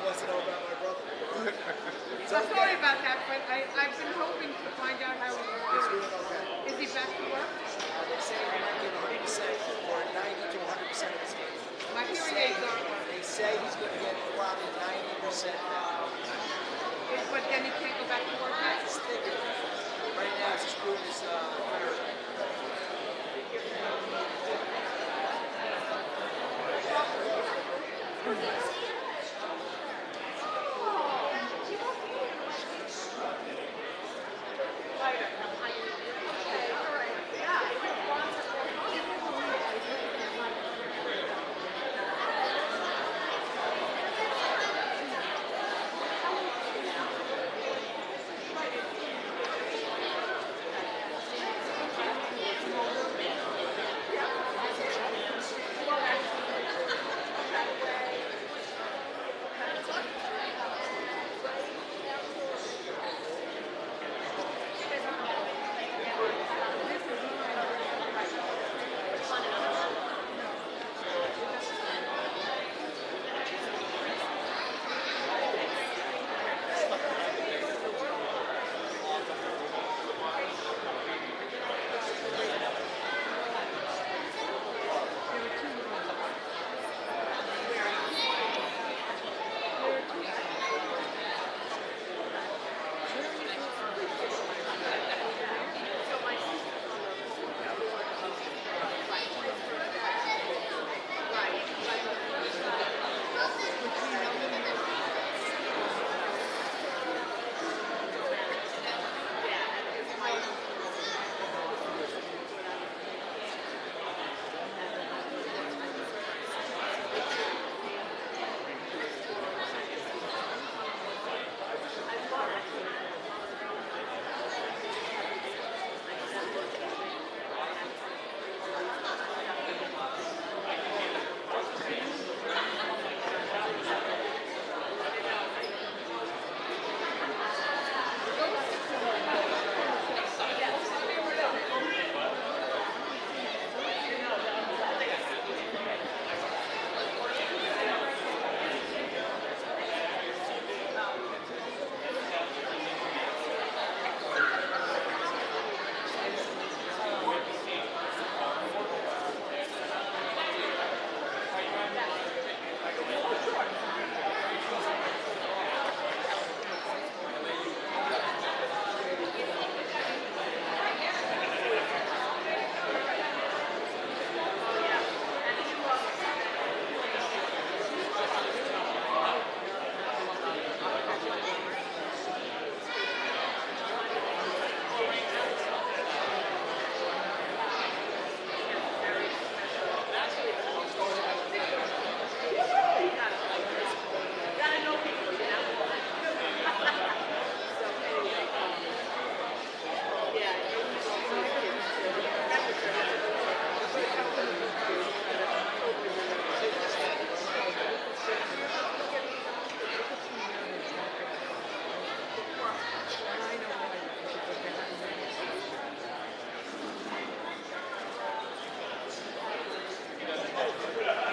wants to know about my brother. I'm sorry about that, but I've been hoping to find out how he's He's doing. doing okay. Is he back to work? They say he might give 100% or 90 to 100% of his game. My hearing aids aren't working. They say he's going to get probably 90% now. But then he can't go back to work. That's the thing. Right now, it's screwed his nerve.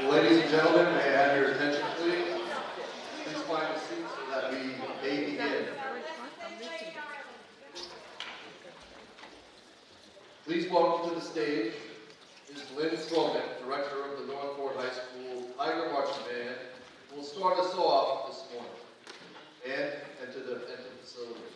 Ladies and gentlemen, may I have your attention, please? Please find a seat so that we may begin. Please welcome to the stage Ms. Lynn Stroman, Director of the Northport High School Tiger Marching Band, who will start us off this morning. And enter the facility.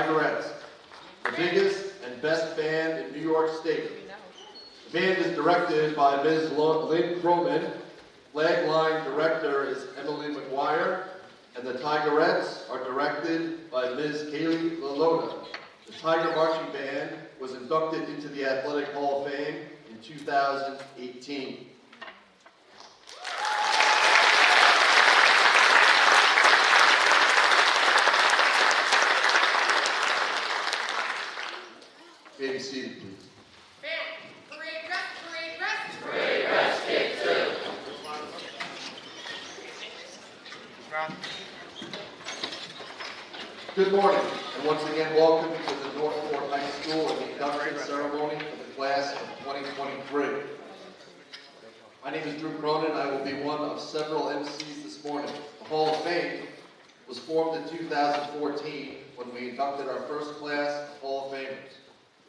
Tigerettes, the biggest and best band in New York State. The band is directed by Ms. Lynn Croman, flag line director is Emily McGuire, and the Tigerettes are directed by Ms. Kaylee Lalota. The Tiger Marching Band was inducted into the Athletic Hall of Fame in 2018. May be seated, please. Good morning, and once again, welcome to the Northport High School and the induction ceremony for the class of 2023. My name is Drew Cronin, and I will be one of several MCs this morning. The Hall of Fame was formed in 2014 when we inducted our first class of Hall of Famers.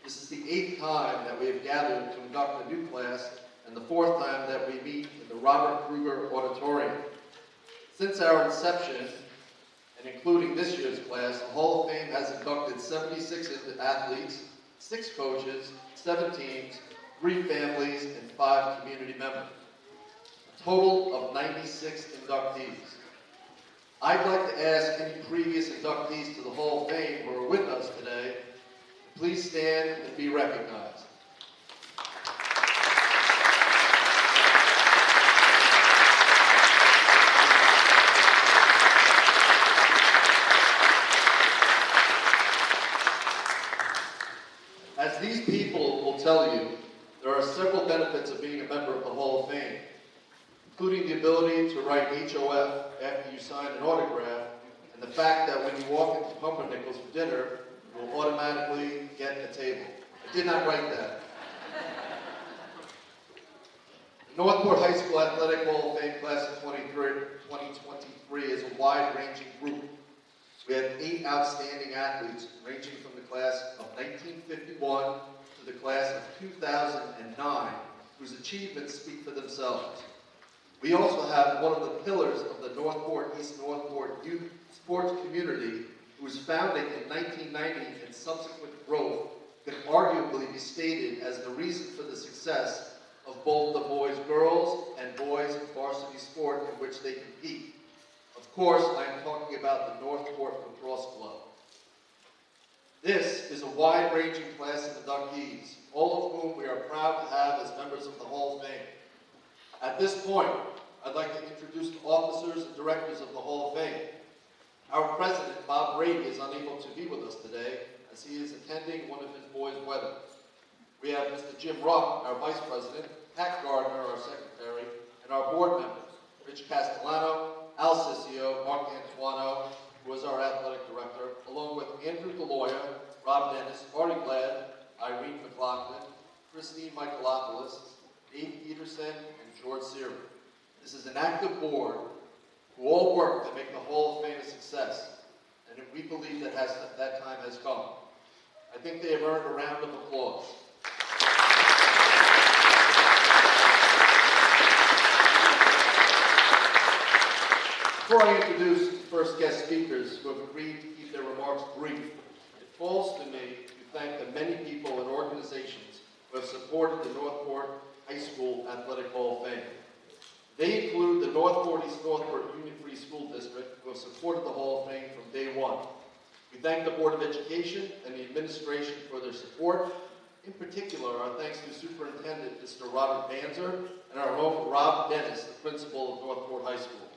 This is the 8th time that we have gathered to induct a new class, and the 4th time that we meet in the Robert Kruger Auditorium. Since our inception, and including this year's class, the Hall of Fame has inducted 76 athletes, 6 coaches, 7 teams, 3 families, and 5 community members. A total of 96 inductees. I'd like to ask any previous inductees to the Hall of Fame who are with us today, please stand and be recognized. As these people will tell you, there are several benefits of being a member of the Hall of Fame, including the ability to write HOF after you sign an autograph, and the fact that when you walk into Pumpernickel's for dinner, you will automatically get a table. I did not write that. The Northport High School Athletic Hall of Fame Class of 2023 is a wide-ranging group. We had 8 outstanding athletes ranging from the class of 1951 to the class of 2009, whose achievements speak for themselves. We also have one of the pillars of the Northport East Northport youth sports community, whose founding in 1990 and subsequent growth can arguably be stated as the reason for the success of both the boys-girls and boys varsity sport in which they compete. Of course, I am talking about the Northport Lacrosse Club. This is a wide-ranging class of inductees, all of whom we are proud to have as members of the Hall of Fame. At this point, I'd like to introduce the officers and directors of the Hall of Fame. Our president, Bob Brady, is unable to be with us today as he is attending one of his boys' weddings. We have Mr. Jim Ruck, our vice president, Pat Gardner, our secretary, and our board members, Rich Castellano, Al Ciccio, Mark Antuano, who is our athletic director, along with Andrew DeLoya, Rob Dennis, Artie Glad, Irene McLaughlin, Christine Michaelopoulos, Dave Peterson, and George Searing. This is an active board who all work to make the Hall of Fame a success, and we believe that time has come. I think they have earned a round of applause. Before I introduce the first guest speakers who have agreed to keep their remarks brief, it falls to me to thank the many people and organizations who have supported the Northport High School Athletic Hall of Fame. They include the Northport East Northport Union Free School District, who have supported the Hall of Fame from day one. We thank the Board of Education and the administration for their support. In particular, our thanks to Superintendent Mr. Robert Banzer and our own Rob Dennis, the principal of Northport High School.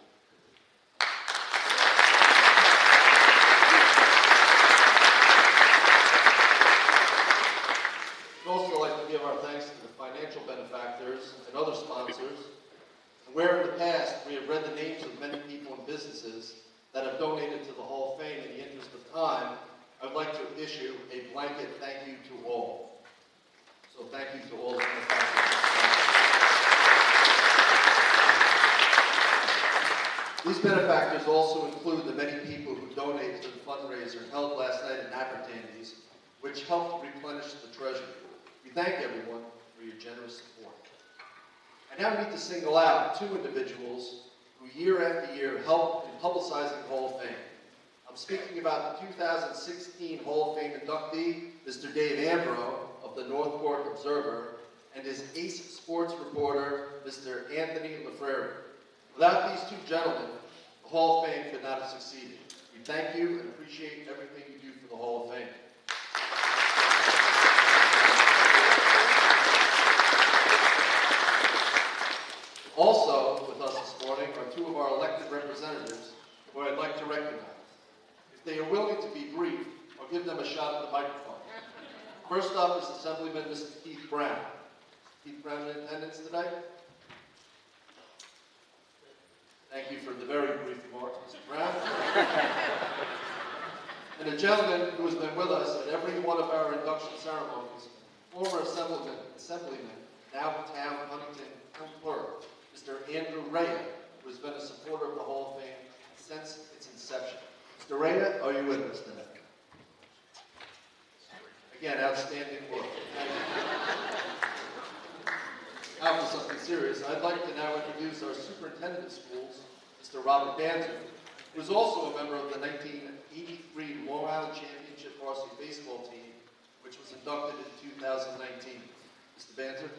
We'd also like to give our thanks to the financial benefactors and other sponsors. Where in the past we have read the names of many people and businesses that have donated to the Hall of Fame in the interest of time, I would like to issue a blanket thank you to all. So thank you to all the benefactors. These benefactors also include the many people who donated to the fundraiser held last night in Abertandy's, which helped replenish the treasury. We thank everyone for your generous support. I now need to single out 2 individuals who year after year help in publicizing the Hall of Fame. I'm speaking about the 2016 Hall of Fame inductee, Mr. Dave Ambrose of the Northport Observer, and his ace sports reporter, Mr. Anthony Lafreri. Without these two gentlemen, the Hall of Fame could not have succeeded. We thank you and appreciate everything you do for the Hall of Fame. Also with us this morning are two of our elected representatives who I'd like to recognize. If they are willing to be brief, I'll give them a shot at the microphone. First up is Assemblyman Mr. Keith Brown. Keith Brown in attendance today? Thank you for the very brief remarks, Mr. Brown. And a gentleman who has been with us at every one of our induction ceremonies, former Assemblyman, now Town Huntington Town Clerk, Mr. Andrew Rea, who has been a supporter of the Hall of Fame since its inception. Mr. Rea, are you with us today? Again, outstanding work. Now for something serious, I'd like to now introduce our Superintendent of Schools, Mr. Robert Banzer, who is also a member of the 1983 Long Island Championship varsity baseball team, which was inducted in 2019. Mr. Banzer?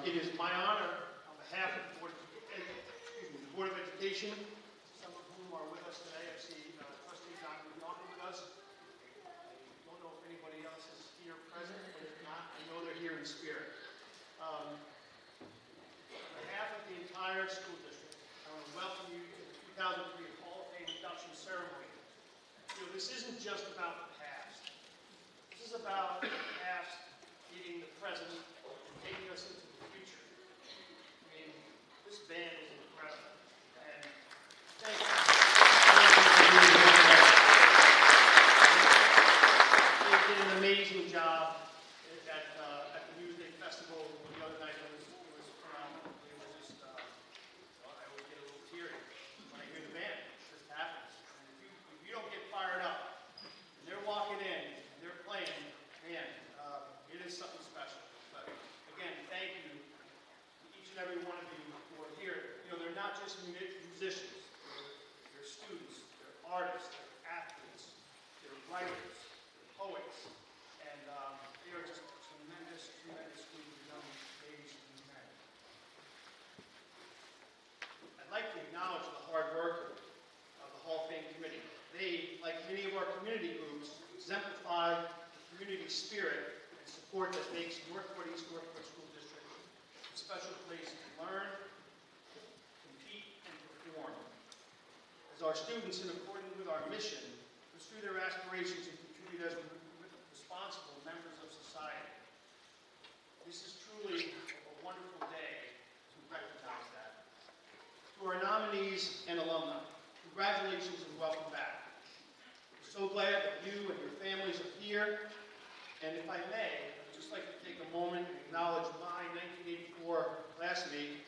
It is my honor, on behalf of the Board of Education, some of whom are with us today. I see Trustee Dr. Norton with us. I don't know if anybody else is here present, but if not, I know they're here in spirit. On behalf of the entire school district, I want to welcome you to the 2003 Hall of Fame induction ceremony. You know, this isn't just about the past. This is about the past meeting the present and taking us into the future. I mean, this band is incredible. And thank you. They did an amazing job at the Music Festival the other night. It was phenomenal. It was just, I always get a little teary when I hear the band. It just happens. And if you don't get fired up, and they're walking in, and they're playing, man, it is something special. But again, thank you to each and every one of you who are here. You know, they're not just musicians. They're students. They're artists. They're athletes. They're writers. They're poets. And they are just tremendous, tremendous group of young ladies and men. I'd like to acknowledge the hard work of the Hall of Fame Committee. They, like many of our community groups, exemplify the community spirit and support that makes Northport School District a special place to learn, compete, and perform. As our students, in accordance with our mission, pursue their aspirations and contribute as responsible members of society. This is truly a wonderful day to recognize that. To our nominees and alumni, congratulations and welcome back. We're so glad that you and your families are here. And if I may, I'd just like to take a moment and acknowledge my 1984 classmate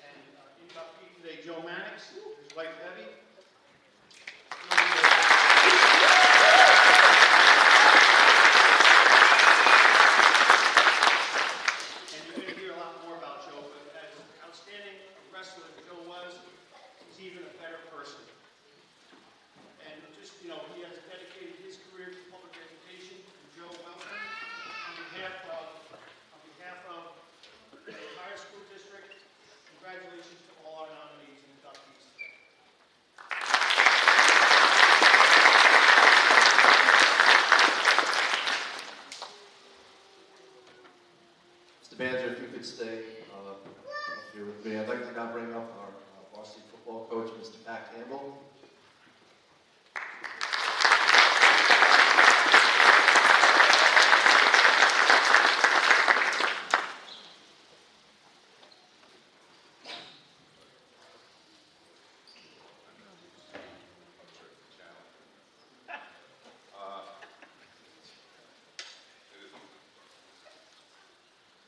and inductee today, Joe Mannix, his wife Debbie. And you're going to hear a lot more about Joe, but as outstanding a wrestler as Joe was, he's even a better person. And just, you know, he has dedicated his career to public education. And Joe, welcome. On behalf of the entire school district, congratulations to all our nominees and inductees today. Mr. Banzer, if you could stay here with me. I'd like to now bring up our varsity football coach, Mr. Pat Campbell.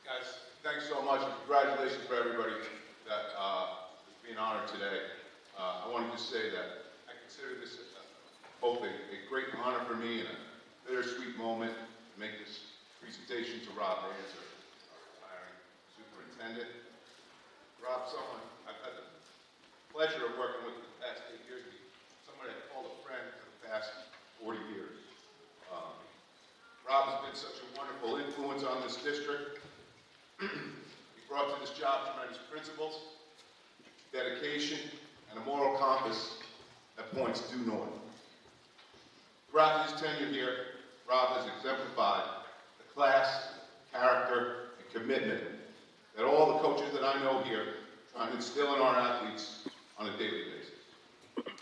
Guys, thanks so much, and congratulations for everybody that is being honored today. I wanted to say that I consider this both a great honor for me and a bittersweet moment to make this presentation to Rob Banzer. superintendent. Rob, someone I've had the pleasure of working with for the past 8 years. Someone I've called a friend for the past 40 years. Rob has been such a wonderful influence on this district. He brought to this job tremendous principles, dedication, and a moral compass that points due north. Throughout his tenure here, Rob has exemplified the class, character, and commitment that all the coaches that I know here try and instill in our athletes on a daily basis.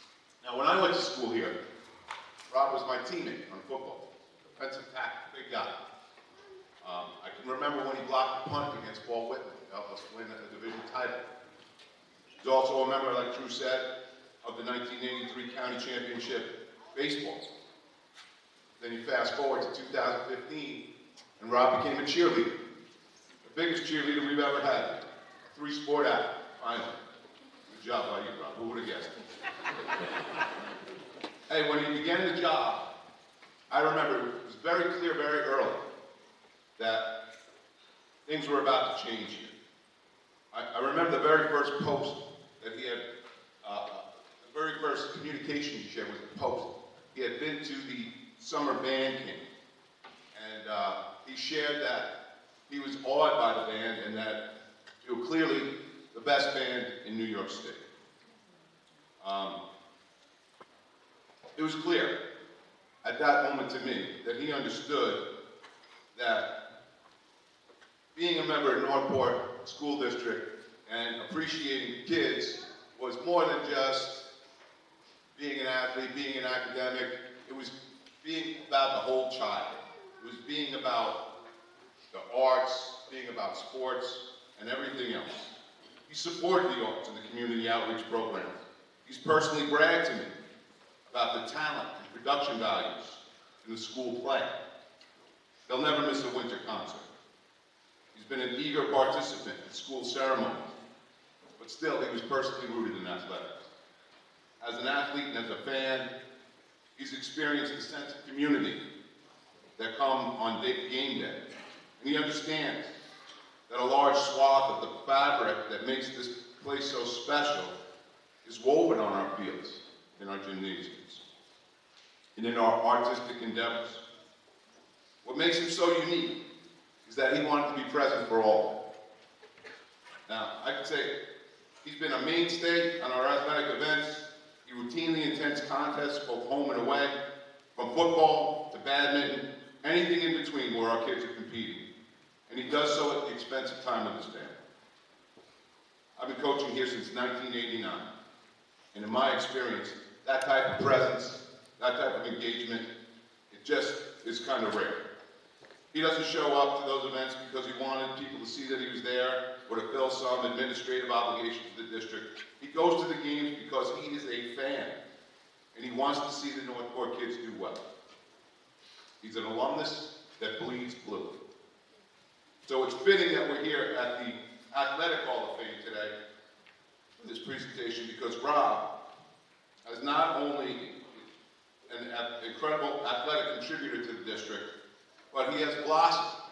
Now, when I went to school here, Rob was my teammate on football. Defensive tackle, big guy. I can remember when he blocked the punt against Paul Whitman to help us win a division title. He's also a member, like Drew said, of the 1983 County Championship baseball. Then you fast forward to 2015, and Rob became a cheerleader. The biggest cheerleader we've ever had. A 3-sport athlete, finally. Good job by you, Rob. Who would have guessed? Hey, when he began the job, I remember it was very clear very early that things were about to change here. I remember the very first post that he had, the very first communication he shared was a post. He had been to the summer band camp, and he shared that he was awed by the band and that they were clearly the best band in New York State. It was clear at that moment to me that he understood that being a member of Northport School District and appreciating kids was more than just being an athlete, being an academic. It was being about the whole child. It was being about the arts, being about sports, and everything else. He supported the arts and the community outreach programs. He's personally bragged to me about the talent and production values in the school play. They'll never miss a winter concert. He's been an eager participant in school ceremonies, but still he was personally rooted in athletics. As an athlete and as a fan, he's experienced a sense of community that come on game day. And he understands that a large swath of the fabric that makes this place so special is woven on our fields, in our gymnasiums, and in our artistic endeavors. What makes him so unique is that he wanted to be present for all. Now, I can say he's been a mainstay on our athletic events. He routinely attends contests, both home and away, from football to badminton, anything in between where our kids are competing. And he does so at the expense of time with his family. I've been coaching here since 1989. And in my experience, that type of presence, that type of engagement, it just is kind of rare. He doesn't show up to those events because he wanted people to see that he was there or to fill some administrative obligation to the district. He goes to the games because he is a fan, and he wants to see the Northport kids do well. He's an alumnus that bleeds blue. So it's fitting that we're here at the Athletic Hall of Fame today for this presentation, because Rob is not only an incredible athletic contributor to the district, but he has blossomed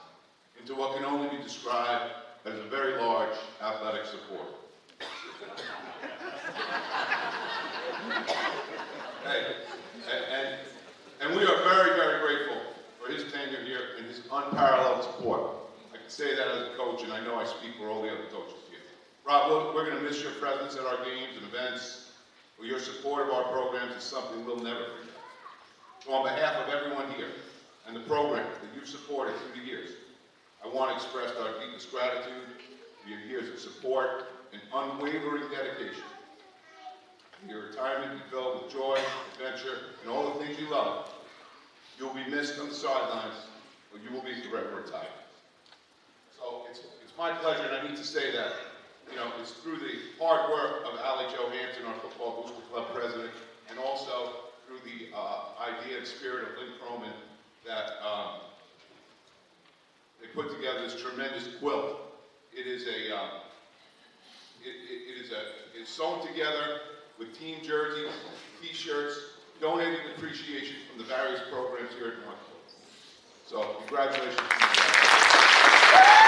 into what can only be described as a very large athletic supporter. And we are very, very grateful for his tenure here and his unparalleled support. I can say that as a coach, and I know I speak for all the other coaches here. Rob, we're going to miss your presence at our games and events, but your support of our programs is something we'll never forget. So on behalf of everyone here and the programs that you've supported through the years, I want to express our deepest gratitude for your years of support and unwavering dedication. Your retirement be filled with joy, adventure, and all the things you love. You'll be missed on the sidelines, but you will be forever retired. So it's my pleasure, and I need to say that, it's through the hard work of Ali Johansson, our Football Booster Club president, and also through the idea and spirit of Lynn Croman that they put together this tremendous quilt. It is it's sewn together with team jerseys, t-shirts, donated appreciation from the various programs here at Northport. So congratulations to you guys.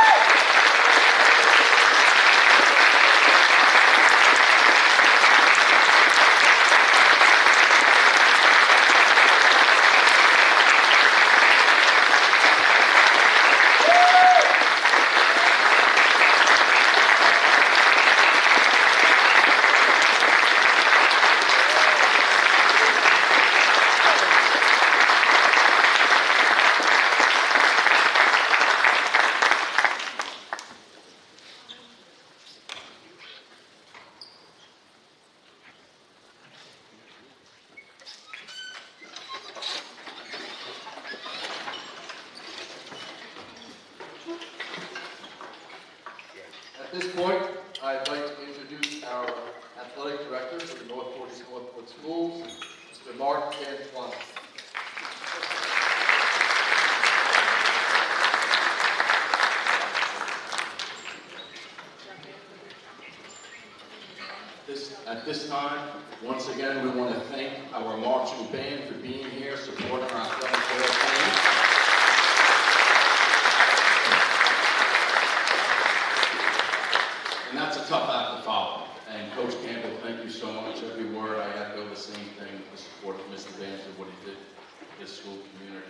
Public Schools, Mr. Mark Antoine. At this time, once again, we want to thank our marching band for being here, supporting our athletic team. And that's a tough act to follow. And Coach Campbell, thank you so much. Every word, I echo the same thing, the support of Mr. Vance and what he did for this school community.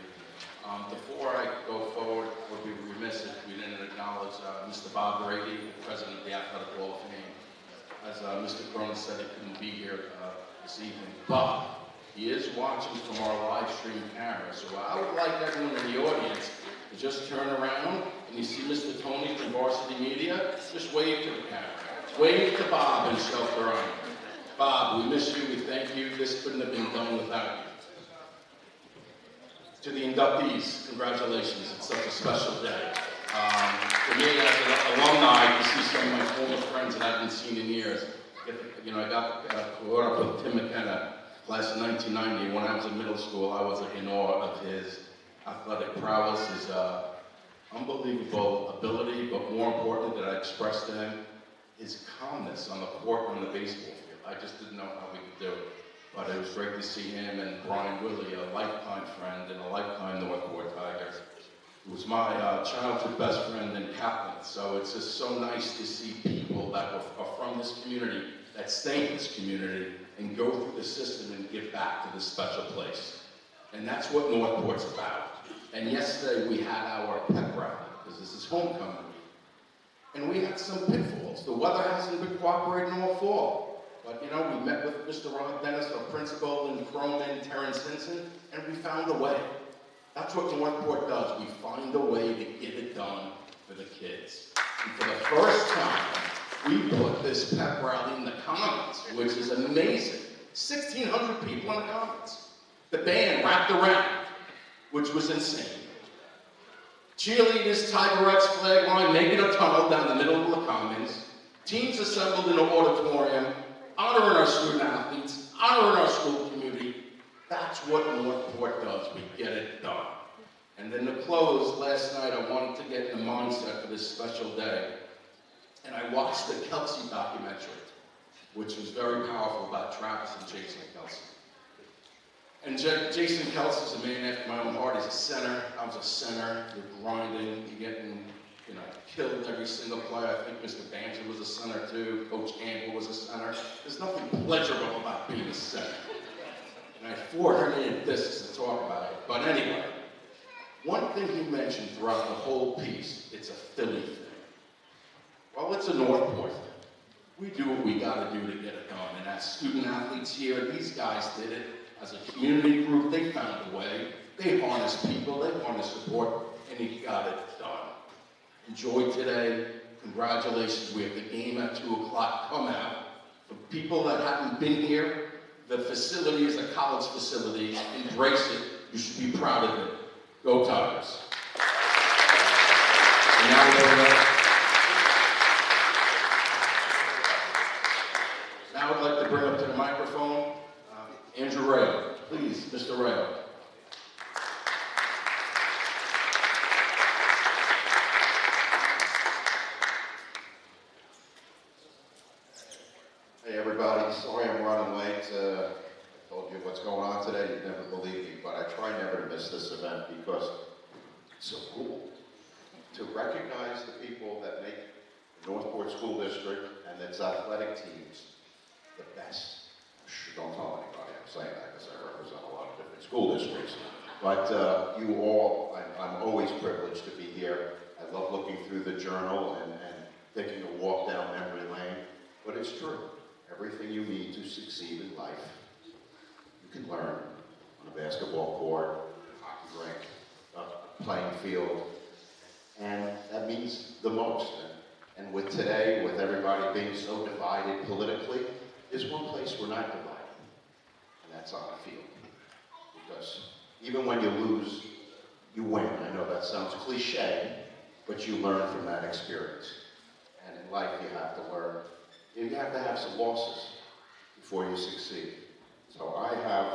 Before I go forward, I would be remiss if we didn't acknowledge Mr. Bob Brady, President of the Athletic Hall of Fame. As Mr. Cronin said, he couldn't be here this evening, but he is watching from our live stream camera. So I would like everyone in the audience to just turn around and you see Mr. Tony from Varsity Media, just wave to the camera. Wave to Bob and shelter on. Bob, we miss you, we thank you. This couldn't have been done without you. To the inductees, congratulations, it's such a special day. For me, as an alumni, to see some of my former friends that I haven't seen in years. I got caught up with Tim McKenna, class of 1990. When I was in middle school, I was in awe of his athletic prowess, his unbelievable ability, but more important that I expressed to him, his calmness on the court on the baseball field. I just didn't know how we could do it. But it was great to see him and Brian Willie, a lifetime friend and a lifetime Northport Tiger. He was my childhood best friend and captain, so it's just so nice to see people that are from this community, that stay in this community, and go through the system and give back to this special place. And that's what Northport's about. And yesterday we had our pep rally, because this is homecoming week. And we had some pitfalls. The weather hasn't been cooperating all fall. But we met with Mr. Ron Dennis, our principal, and Cronin, Terrence Hinson, and we found a way. That's what Northport does. We find a way to get it done for the kids. And for the first time, we put this pep rally in the Commons, which is amazing. 1,600 people in the Commons. The band wrapped around, which was insane. Cheerleaders, Tigerettes, flag line, making a tunnel down the middle of the Commons. Teams assembled in the auditorium, honoring our student athletes, honoring our school community. That's what Northport does. We get it done. And then to close, last night I wanted to get in the mindset for this special day. And I watched the Kelsey documentary, which was very powerful about Travis and Jason Kelsey. And Jason Kelsey's a man after my own heart. He's a center. I was a center. You're grinding. You're getting, killed every single play. I think Mr. Banzer was a center too. Coach Campbell was a center. There's nothing pleasurable about being a center. And I had 400 discs to talk about it. But anyway, one thing he mentioned throughout the whole piece, it's a Philly thing. Well, it's a Northport thing. We do what we got to do to get it done. And as student athletes here, these guys did it. As a community group, they found a way. They harnessed people, they harnessed support, and he got it done. Enjoy today. Congratulations. We have the game at 2 o'clock. Come out. For people that haven't been here, the facility is a college facility. Embrace it. You should be proud of it. Go Tigers. And now I'd like to bring up to the microphone Andrew Rayo. Please, Mr. Rayo. Hey everybody, sorry I'm running late. I told you what's going on today, you'd never believe me, but I try never to miss this event because it's so cool to recognize the people that make the Northport School District and its athletic teams the best. Don't tell anybody I'm saying that because I represent a lot of different school districts. But you all, I'm always privileged to be here. I love looking through the journal and taking a walk down memory lane. But it's true. Everything you need to succeed in life, you can learn on a basketball court, hockey rink, a playing field. And that means the most. And with today, with everybody being so divided politically, there's one place we're not divided. And that's on the field. Because even when you lose, you win. I know that sounds cliche, but you learn from that experience. And in life, you have to learn. You have to have some losses before you succeed. So I have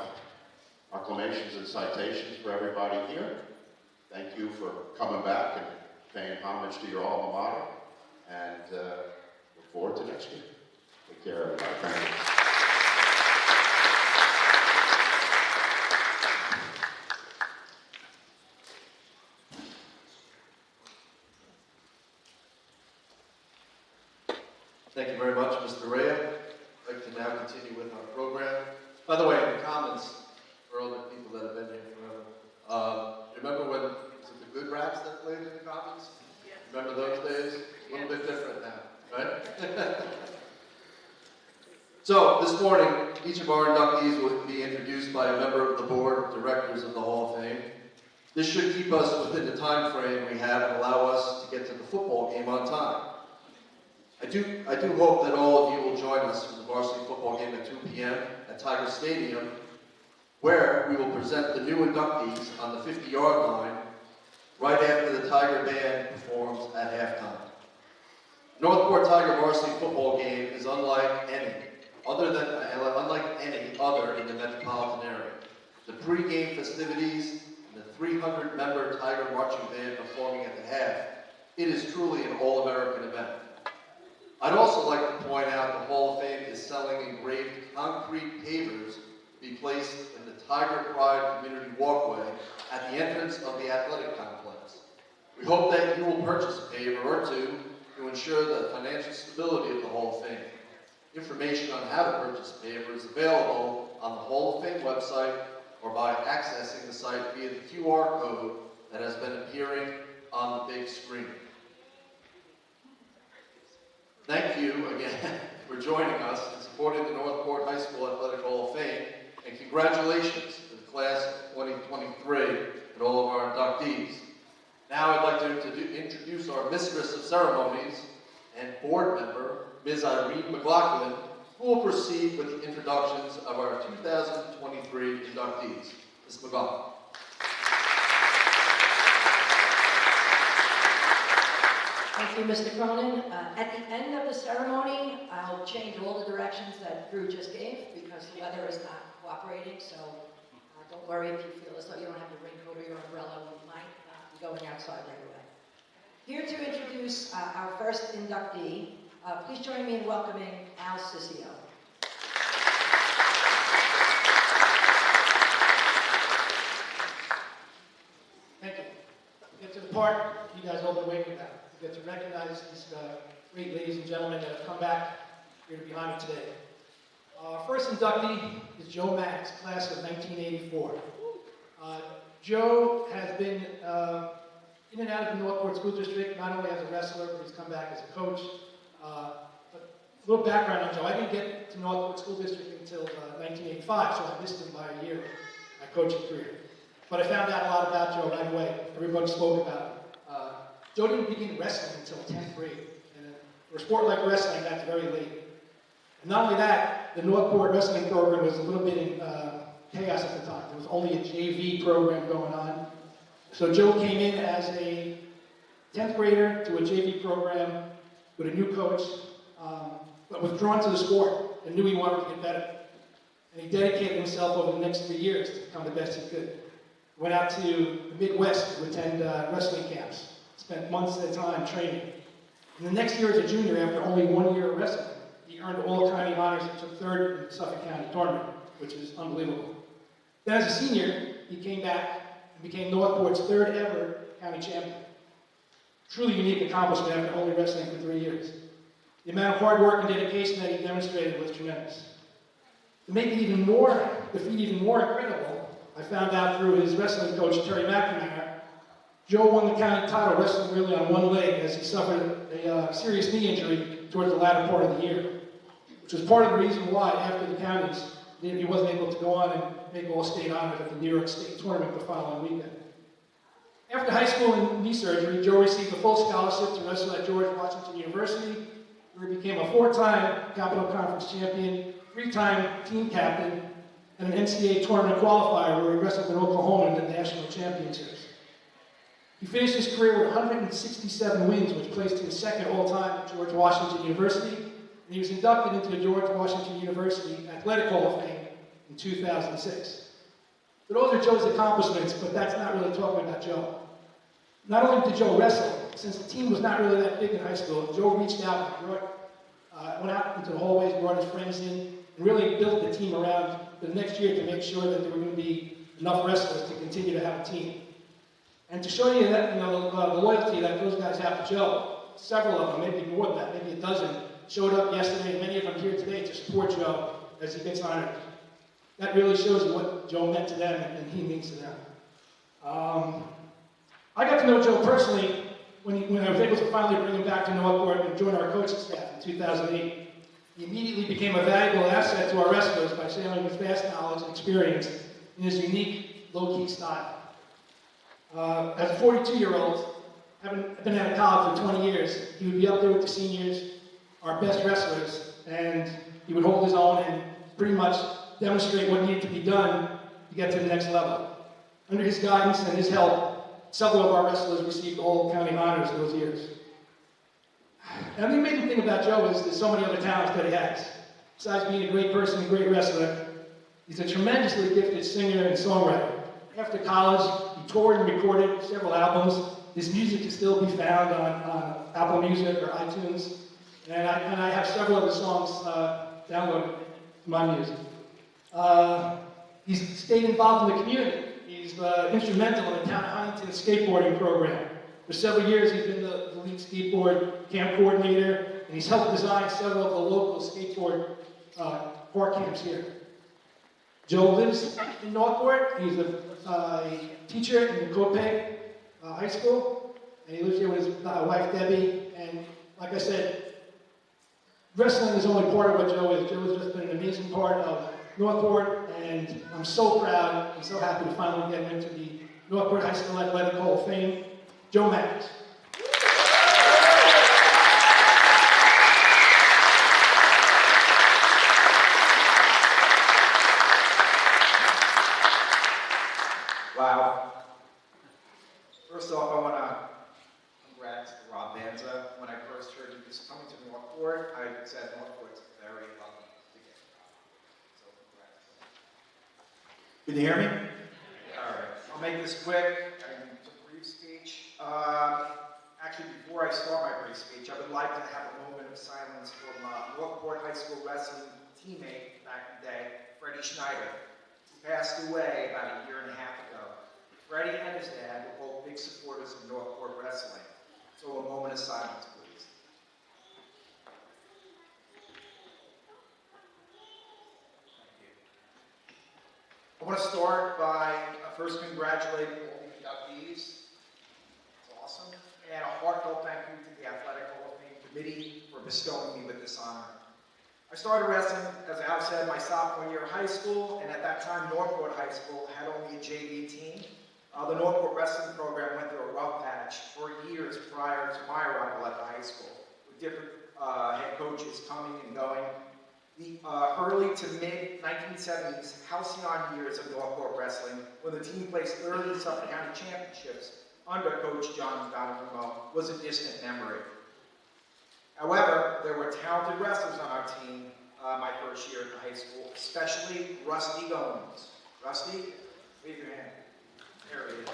acclamations and citations for everybody here. Thank you for coming back and paying homage to your alma mater, and look forward to next year. Take care, everybody. Thank you. Thank you very much, Mr. Rea. I'd like to now continue with our program. By the way, in the comments, for all the people that have been here forever, remember when, was it the Good Raps that played in the comments? Remember those days? A little bit different now, right? So, this morning, each of our inductees will be introduced by a member of the board of directors of the Hall of Fame. This should keep us within the time frame we have and allow us to get to the football game on time. I do hope that all of you will join us for the varsity football game at 2 p.m. at Tiger Stadium, where we will present the new inductees on the 50-yard line right after the Tiger Band performs at halftime. Northport Tiger varsity football game is unlike any other in the metropolitan area. The pre-game festivities and the 300-member Tiger marching band performing at the half, it is truly an all-American event. I'd also like to point out the Hall of Fame is selling engraved concrete pavers to be placed in the Tiger Pride Community Walkway at the entrance of the athletic complex. We hope that you will purchase a paver or two to ensure the financial stability of the Hall of Fame. Information on how to purchase a paver is available on the Hall of Fame website or by accessing the site via the QR code that has been appearing on the big screen. Thank you again for joining us and supporting the Northport High School Athletic Hall of Fame, and congratulations to the class of 2023 and all of our inductees. Now I'd like to introduce our Mistress of Ceremonies and board member, Ms. Irene McLaughlin, who will proceed with the introductions of our 2023 inductees. Ms. McLaughlin. Thank you, Mr. Cronin. At the end of the ceremony, I'll change all the directions that Drew just gave because the weather is not cooperating, so don't worry if you feel as though you don't have your raincoat or your umbrella. We might not be going outside right away. Here to introduce our first inductee, please join me in welcoming Al Sisio. Thank you. Get to the part you guys all been waiting about. Get to recognize these great ladies and gentlemen that have come back here behind me today. Our first inductee is Joe Max, class of 1984. Joe has been in and out of the Northport School District, not only as a wrestler, but he's come back as a coach. But a little background on Joe. I didn't get to Northport School District until 1985, so I missed him by a year, my coaching career. But I found out a lot about Joe right away. Everybody spoke about him. Joe didn't begin wrestling until 10th grade. And for a sport like wrestling, that's very late. And not only that, the Northport wrestling program was a little bit in chaos at the time. There was only a JV program going on. So Joe came in as a 10th grader to a JV program with a new coach, but was drawn to the sport and knew he wanted to get better. And he dedicated himself over the next 3 years to become the best he could. Went out to the Midwest to attend wrestling camps. Spent months at a time training. And the next year as a junior, after only 1 year of wrestling, he earned all county honors and took third in the Suffolk County tournament, which is unbelievable. Then as a senior, he came back and became Northport's third ever county champion. Truly unique accomplishment after only wrestling for 3 years. The amount of hard work and dedication that he demonstrated was tremendous. To make the feat even more incredible, I found out through his wrestling coach, Terry McNamara, Joe won the county title wrestling really on one leg as he suffered a serious knee injury towards the latter part of the year, which was part of the reason why, after the counties, he wasn't able to go on and make all-state honors at the New York State tournament the following weekend. After high school and knee surgery, Joe received a full scholarship to wrestle at George Washington University, where he became a 4-time Capital Conference champion, 3-time team captain, and an NCAA tournament qualifier where he wrestled in Oklahoma in the national championships. He finished his career with 167 wins, which placed him second all-time at George Washington University, and he was inducted into the George Washington University Athletic Hall of Fame in 2006. So those are Joe's accomplishments, but that's not really talking about Joe. Not only did Joe wrestle, since the team was not really that big in high school, Joe reached out and went out into the hallways, brought his friends in, and really built the team around the next year to make sure that there were going to be enough wrestlers to continue to have a team. And to show you that, the loyalty that those guys have to Joe, several of them, maybe more than that, maybe a dozen, showed up yesterday, and many of them here today to support Joe as he gets honored. That really shows you what Joe meant to them and he means to them. I got to know Joe personally when I was able to finally bring him back to Northport and join our coaching staff in 2008. He immediately became a valuable asset to our wrestlers by sharing his vast knowledge and experience in his unique, low-key style. As a 42-year-old, having been out of college for 20 years, he would be up there with the seniors, our best wrestlers, and he would hold his own and pretty much demonstrate what needed to be done to get to the next level. Under his guidance and his help, several of our wrestlers received all county honors those years. And the amazing thing about Joe is there's so many other talents that he has. Besides being a great person, a great wrestler, he's a tremendously gifted singer and songwriter. After college, he toured and recorded several albums. His music can still be found on Apple Music or iTunes. And I have several of his songs downloaded to my music. He's stayed involved in the community. He's instrumental in the town of Huntington skateboarding program. For several years, he's been the lead skateboard camp coordinator, and he's helped design several of the local skateboard park camps here. Joe lives in Northport. He's a teacher in the Copeg High School, and he lives here with his wife, Debbie. And like I said, wrestling is only part of what Joe is. Joe has just been an amazing part of Northport, and I'm so proud and so happy to finally get him into the Northport High School Athletic Hall of Fame. Joe Max. Wow. First off, I want to congrats to Rob Banza. When I first heard he was coming to Northport, I said Northport's very lucky to get Rob. So congrats. Can you hear me? All right. I'll make this quick. It's a brief speech. Actually, before I start my brief speech, I would like to have a moment of silence for my Northport High School wrestling teammate back in the day, Freddie Schneider, who passed away about 1.5 years ago. Freddie and his dad were both big supporters of Northport wrestling. So a moment of silence, please. Thank you. I want to start by first congratulating all the inductees. It's awesome. And a heartfelt thank you to the Athletic Hall of Fame Committee for bestowing me with this honor. I started wrestling, as Al said, my sophomore year of high school, and at that time, Northport High School had only a JV team. The Northport wrestling program went through a rough patch for years prior to my arrival at the high school, with different head coaches coming and going. The early to mid 1970s halcyon years of Northport wrestling, when the team placed third in the Suffolk County Championships under Coach John Donahue, was a distant memory. However, there were talented wrestlers on our team my first year in high school, especially Rusty Gomes. Rusty, wave your hand. There he is.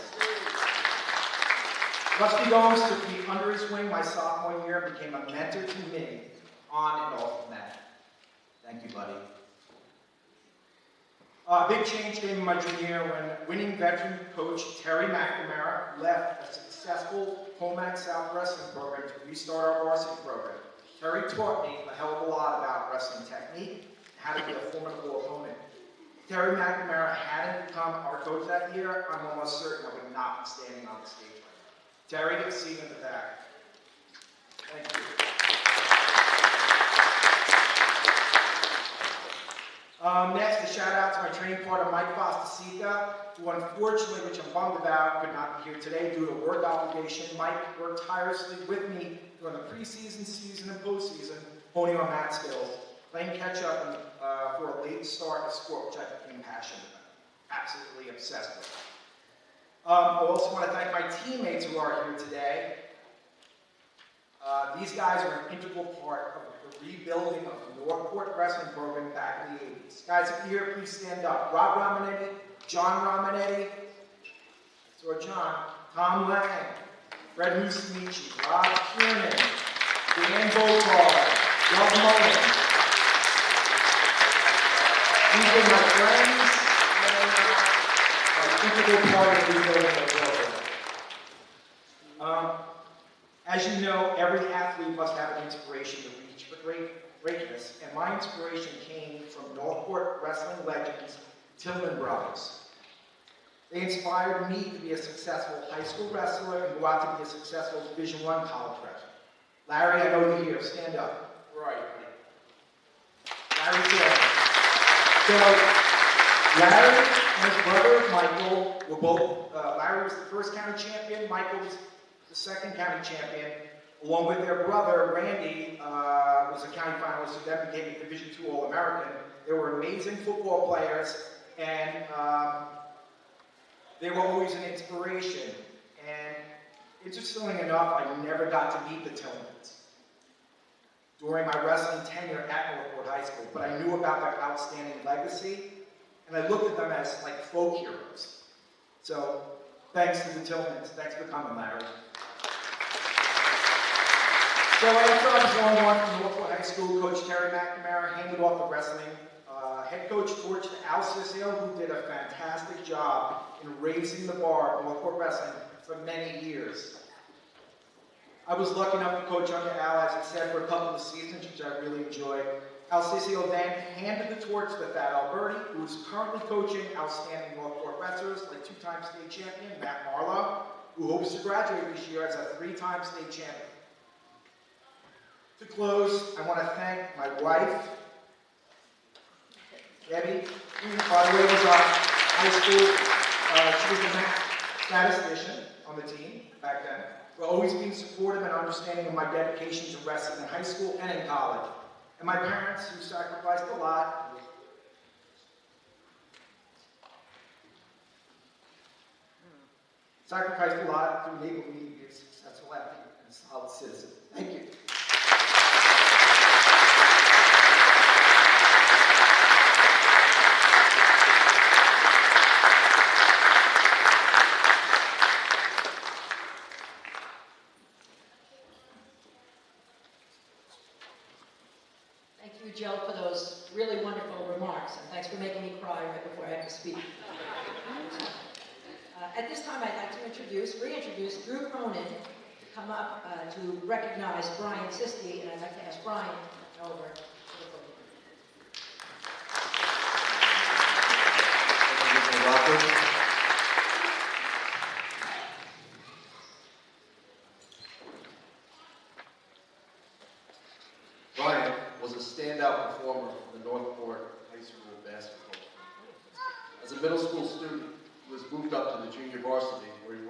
Rusty Gomes took me under his wing my sophomore year and became a mentor to me on and off the mat. Thank you, buddy. A big change came in my junior year when winning veteran coach Terry McNamara left a successful Pomac South wrestling program to restart our varsity program. Terry taught me a hell of a lot about wrestling technique and how to be a formidable opponent. If Terry McNamara hadn't become our coach that year, I'm almost certain I would not be standing on the stage right now. Terry, see you in the back. Thank you. Next, a shout out to my training partner, Mike Fostasica, who unfortunately, which I'm bummed about, could not be here today due to work obligation. Mike worked tirelessly with me during the preseason, season, and postseason, honing our mat skills, playing catch up for a late start in a sport which I became passionate about, absolutely obsessed with. I also want to thank my teammates who are here today. These guys are an integral part of the the rebuilding of the Northport wrestling program back in the 80s. Guys, if you're here, please stand up. Rob Romanetti, John Romanetti, that's our John, Tom Lang, Fred Musamici, Rob Kiernan, Dan Bokar, Doug Mullen. These are my friends and an integral part of rebuilding the program. As you know, every athlete must have an inspiration to reach for greatness, and my inspiration came from Northport wrestling legends, Tillman Brothers. They inspired me to be a successful high school wrestler and go out to be a successful Division I college wrestler. Larry, I know you're here. Stand up. Right. Larry's here. So, Larry and his brother, Michael, were both, Larry was the first county champion, Michael was the second county champion, along with their brother, Randy, was a county finalist who then became a Division II All-American. They were amazing football players, and they were always an inspiration. And interestingly enough, I never got to meet the Tillmans during my wrestling tenure at Northport High School, but I knew about their outstanding legacy, and I looked at them as like folk heroes. So, thanks to the Tillmans. Thanks for coming, Larry. So after I was long on from Northport High School, Coach Terry McNamara handed off the wrestling. Head coach George Al Ciccio, who did a fantastic job in raising the bar of Northport wrestling for many years. I was lucky enough to coach under Al, as I said, for a couple of seasons, which I really enjoyed. Al Ciccio then handed the torch to Thad Alberti, who is currently coaching outstanding Northport wrestlers, like two-time state champion Matt Marlowe, who hopes to graduate this year as a three-time state champion. To close, I want to thank my wife, Debbie, who, by the way, was our high school, she was the statistician on the team back then, for always being supportive and understanding of my dedication to wrestling in high school and in college. And my parents, who sacrificed a lot. Sacrificed a lot to enable me to be a successful athlete and a solid citizen. Thank you. Thank you, Joe, for those really wonderful remarks, and thanks for making me cry right before I have to speak. At this time, I'd like to reintroduce Drew Cronin to come up to recognize Brian Siskey, and I'd like to ask Brian to come over to the podium. Brian was a standout performer for the Northport High School basketball team. As a middle school student, he was moved up to the junior varsity where he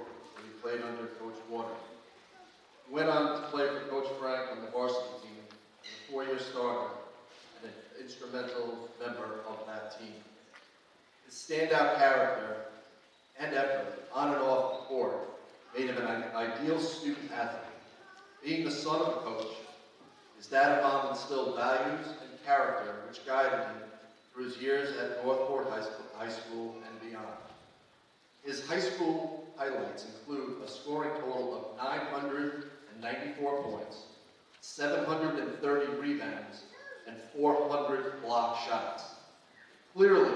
played under Coach Water. He went on to play for Coach Frank on the varsity team as a four-year starter and an instrumental member of that team. His standout character and effort on and off the court made him an ideal student athlete. Being the son of a coach, his dad and mom instilled values and character which guided him through his years at Northport High School and beyond. His high school highlights include a scoring total of 994 points, 730 rebounds, and 400 block shots. Clearly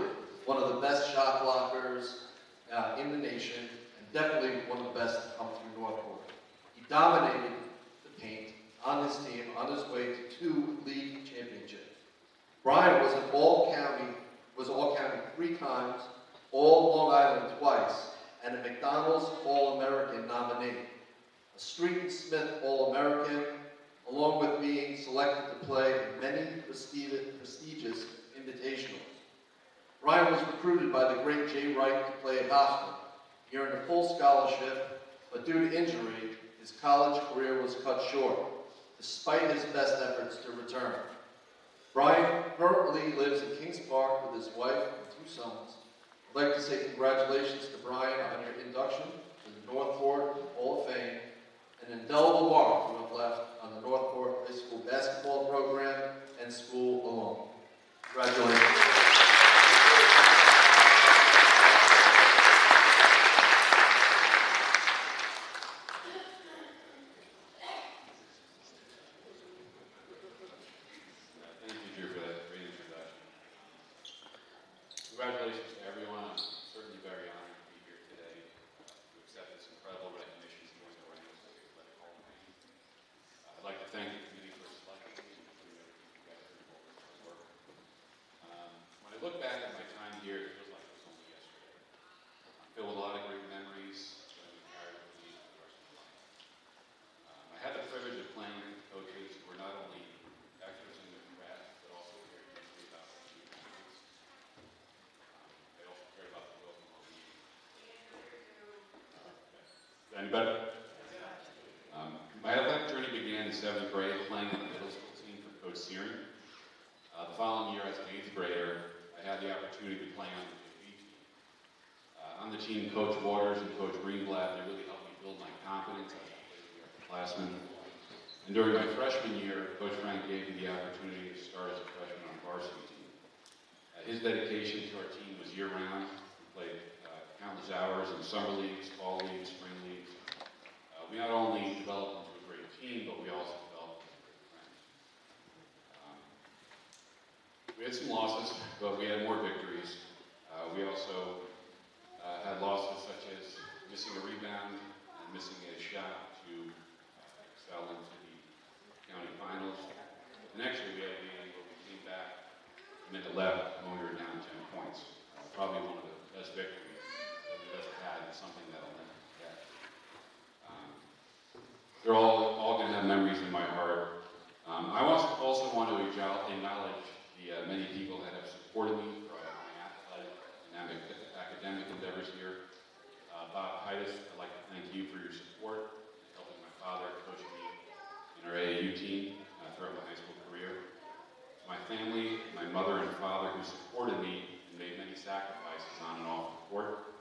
one of the best shot blockers in the nation, and definitely one of the best to come through Northport. He dominated the paint on his team on his way to 2 league championships. Brian was All-County 3 times, All-Long Island twice, and a McDonald's All-American nominee. A Street Smith All-American, along with being selected to play in many prestigious invitationals. Brian was recruited by the great Jay Wright to play at Hospital. He earned a full scholarship, but due to injury, his college career was cut short, despite his best efforts to return. Brian currently lives in Kings Park with his wife and 2 sons. I'd like to say congratulations to Brian on your induction to the Northport Hall of Fame, an indelible mark you have left on the Northport High School basketball program and school alone. Congratulations. Congratulations to everyone. I'm certainly very honored to be here today to accept this incredible recognition to join the ranks of the Athletic Hall of Fame. I'd like to thank the committee for selecting me and putting everything together and all this hard work. When I look back at my time here, it feels like it was only yesterday. I'm filled with a lot of great memories that I'm carried with me for the rest of my life. I had the privilege of playing with coaches who were not only experts in their craft, but also cared deeply about the team athletes. They also cared about the well being. Anybody? My athletic journey began in 7th grade playing on the middle school team for Coach Searing. The following year, as an 8th grader, I had the opportunity to play on the JV team. On the team, Coach Waters and Coach Greenblatt, they really helped me build my confidence as I played with the upperclassmen. And during my freshman year, Coach Frank gave me the opportunity to start as a freshman on the varsity team. His dedication to our team was year-round. We played countless hours in summer leagues, fall leagues, spring leagues. We not only developed into a great team, but we also developed into great friends. We had some losses, but we had more victories. We also had losses such as missing a rebound and missing a shot to excel into the county finals. And actually, we had a game where we came back and then left when we were down 10 points. Probably one of the best victories that we've ever had, and something that I'll never forget. They're all going to have memories in my heart. I also want to acknowledge the many people that have supported me throughout my athletic and academic endeavors here. Bob Titus, I'd like to thank you for your support, helping my father coach me in our AAU team throughout my high school career. My family, my mother and father who supported me and made many sacrifices on and off the court.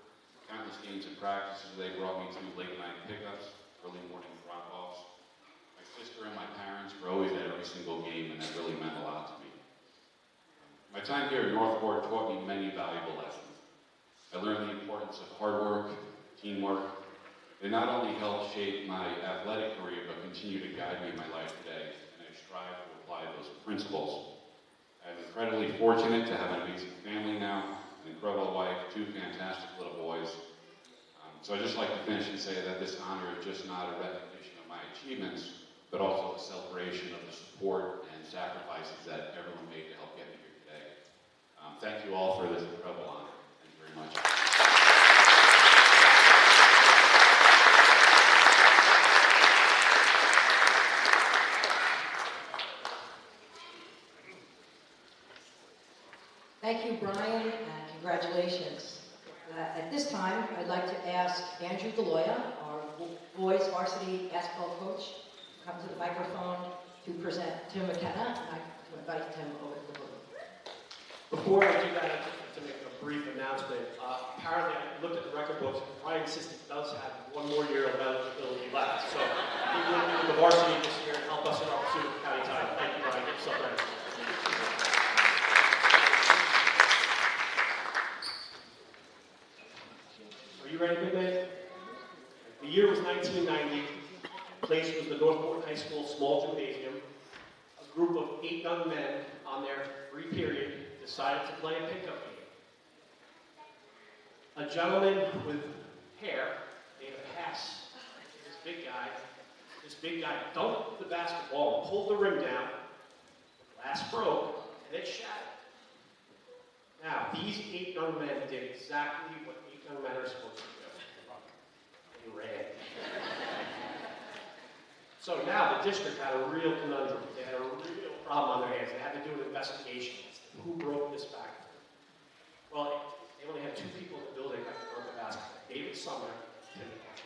Countless games and practices they brought me to, late night pickups, early morning drop-offs. My sister and my parents were always at every single game, and that really meant a lot to me. My time here at Northport taught me many valuable lessons. I learned the importance of hard work, teamwork. They not only helped shape my athletic career, but continue to guide me in my life today, and I strive to apply those principles. I'm incredibly fortunate to have an amazing family now, an incredible wife, 2 fantastic little boys. So I'd just like to finish and say that this honor is just not a recognition of my achievements, but also a celebration of the support and sacrifices that everyone made to help get me here today. Thank you all for this incredible honor. Thank you very much. Thank you, Brian, and congratulations. At this time, I'd like to ask Andrew Galoya, our boys varsity basketball coach, to come to the microphone to present Tim McKenna, and I'd like to invite Tim over to the podium. Before I do that, I'd just like to make a brief announcement. Apparently, I looked at the record books, and Brian Sistek does have 1 more year of eligibility left. So he will be in the varsity this year and help us in our pursuit of county title. Thank you, Brian. Get yourself ready. Are you ready, big man? The year was 1990. The place was the Northport High School Small Gymnasium. A group of 8 young men on their free period decided to play a pickup game. A gentleman with hair gave a pass to this big guy. This big guy dunked the basketball and pulled the rim down. The glass broke and it shattered. Now, these 8 young men did exactly what 8 young men are supposed to do. They ran. So now the district had a real conundrum. They had a real problem on their hands. They had to do an investigation as to who broke this back. Well, they only had 2 people in the building that broke the basketball. David Sumner and Tim McKenna.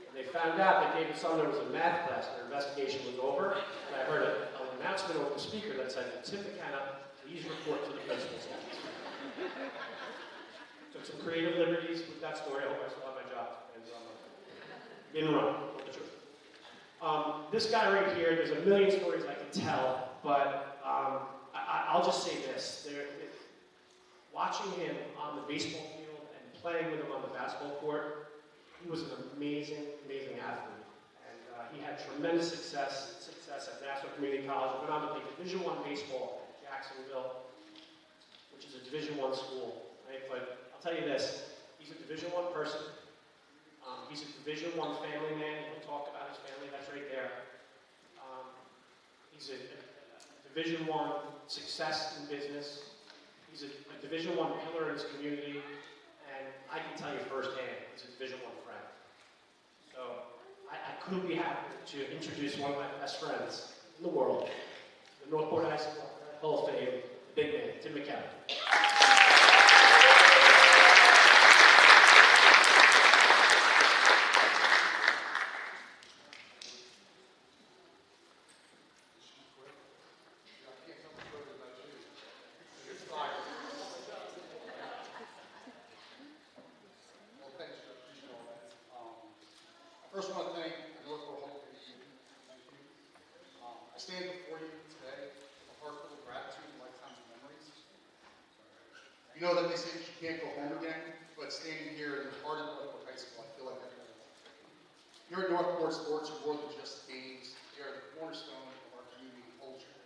When they found out that David Sumner was in math class, their investigation was over, and I heard an announcement over the speaker that said, Tim McKenna, please report to the principal's office. Took some creative liberties with that story. I hope I still have my job. Didn't run. Told the truth. This guy right here, there's a million stories I can tell, but I'll just say this. Watching him on the baseball field and playing with him on the basketball court, he was an amazing, amazing athlete. And he had tremendous success at Nassau Community College. Went on to play Division I baseball at Jacksonville, which is a Division I school. Right? But I'll tell you this, he's a Division I person. He's a Division I family man. He'll talk about his family, that's right there. He's a Division I success in business. He's a Division I pillar in his community, and I can tell you firsthand, he's a Division I friend. So I couldn't be happier to introduce one of my best friends in the world, the Northport Hall of Fame, the big man, Tim McKenna. First, I want to thank the Northport Hall of Fame. Thank you. I stand before you today with a heart full of gratitude and lifetimes of memories. You know that they say that you can't go home again, but standing here in the heart of Northport High School, I feel like I can. Here at Northport, sports are more than just games. They are the cornerstone of our community culture.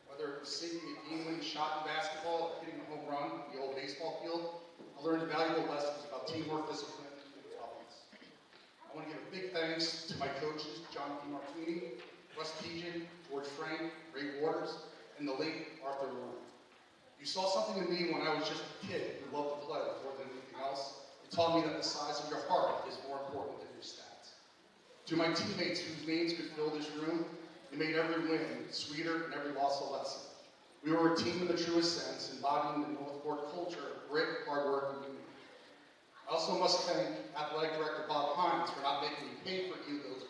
Whether it was sinking a game-winning shot in basketball or hitting a home run on the old baseball field, I learned valuable lessons about teamwork, discipline, I want to give a big thanks to my coaches, John P. Martini, Russ Tejan, George Frank, Ray Waters, and the late Arthur Warren. You saw something in me when I was just a kid who loved to play more than anything else. It taught me that the size of your heart is more important than your stats. To my teammates whose names could fill this room, they made every win sweeter and every loss a lesson. We were a team in the truest sense, embodying the Northport culture of grit, hard work, and unity. I also must thank Athletic Director Bob Hines for not making me pay for either of those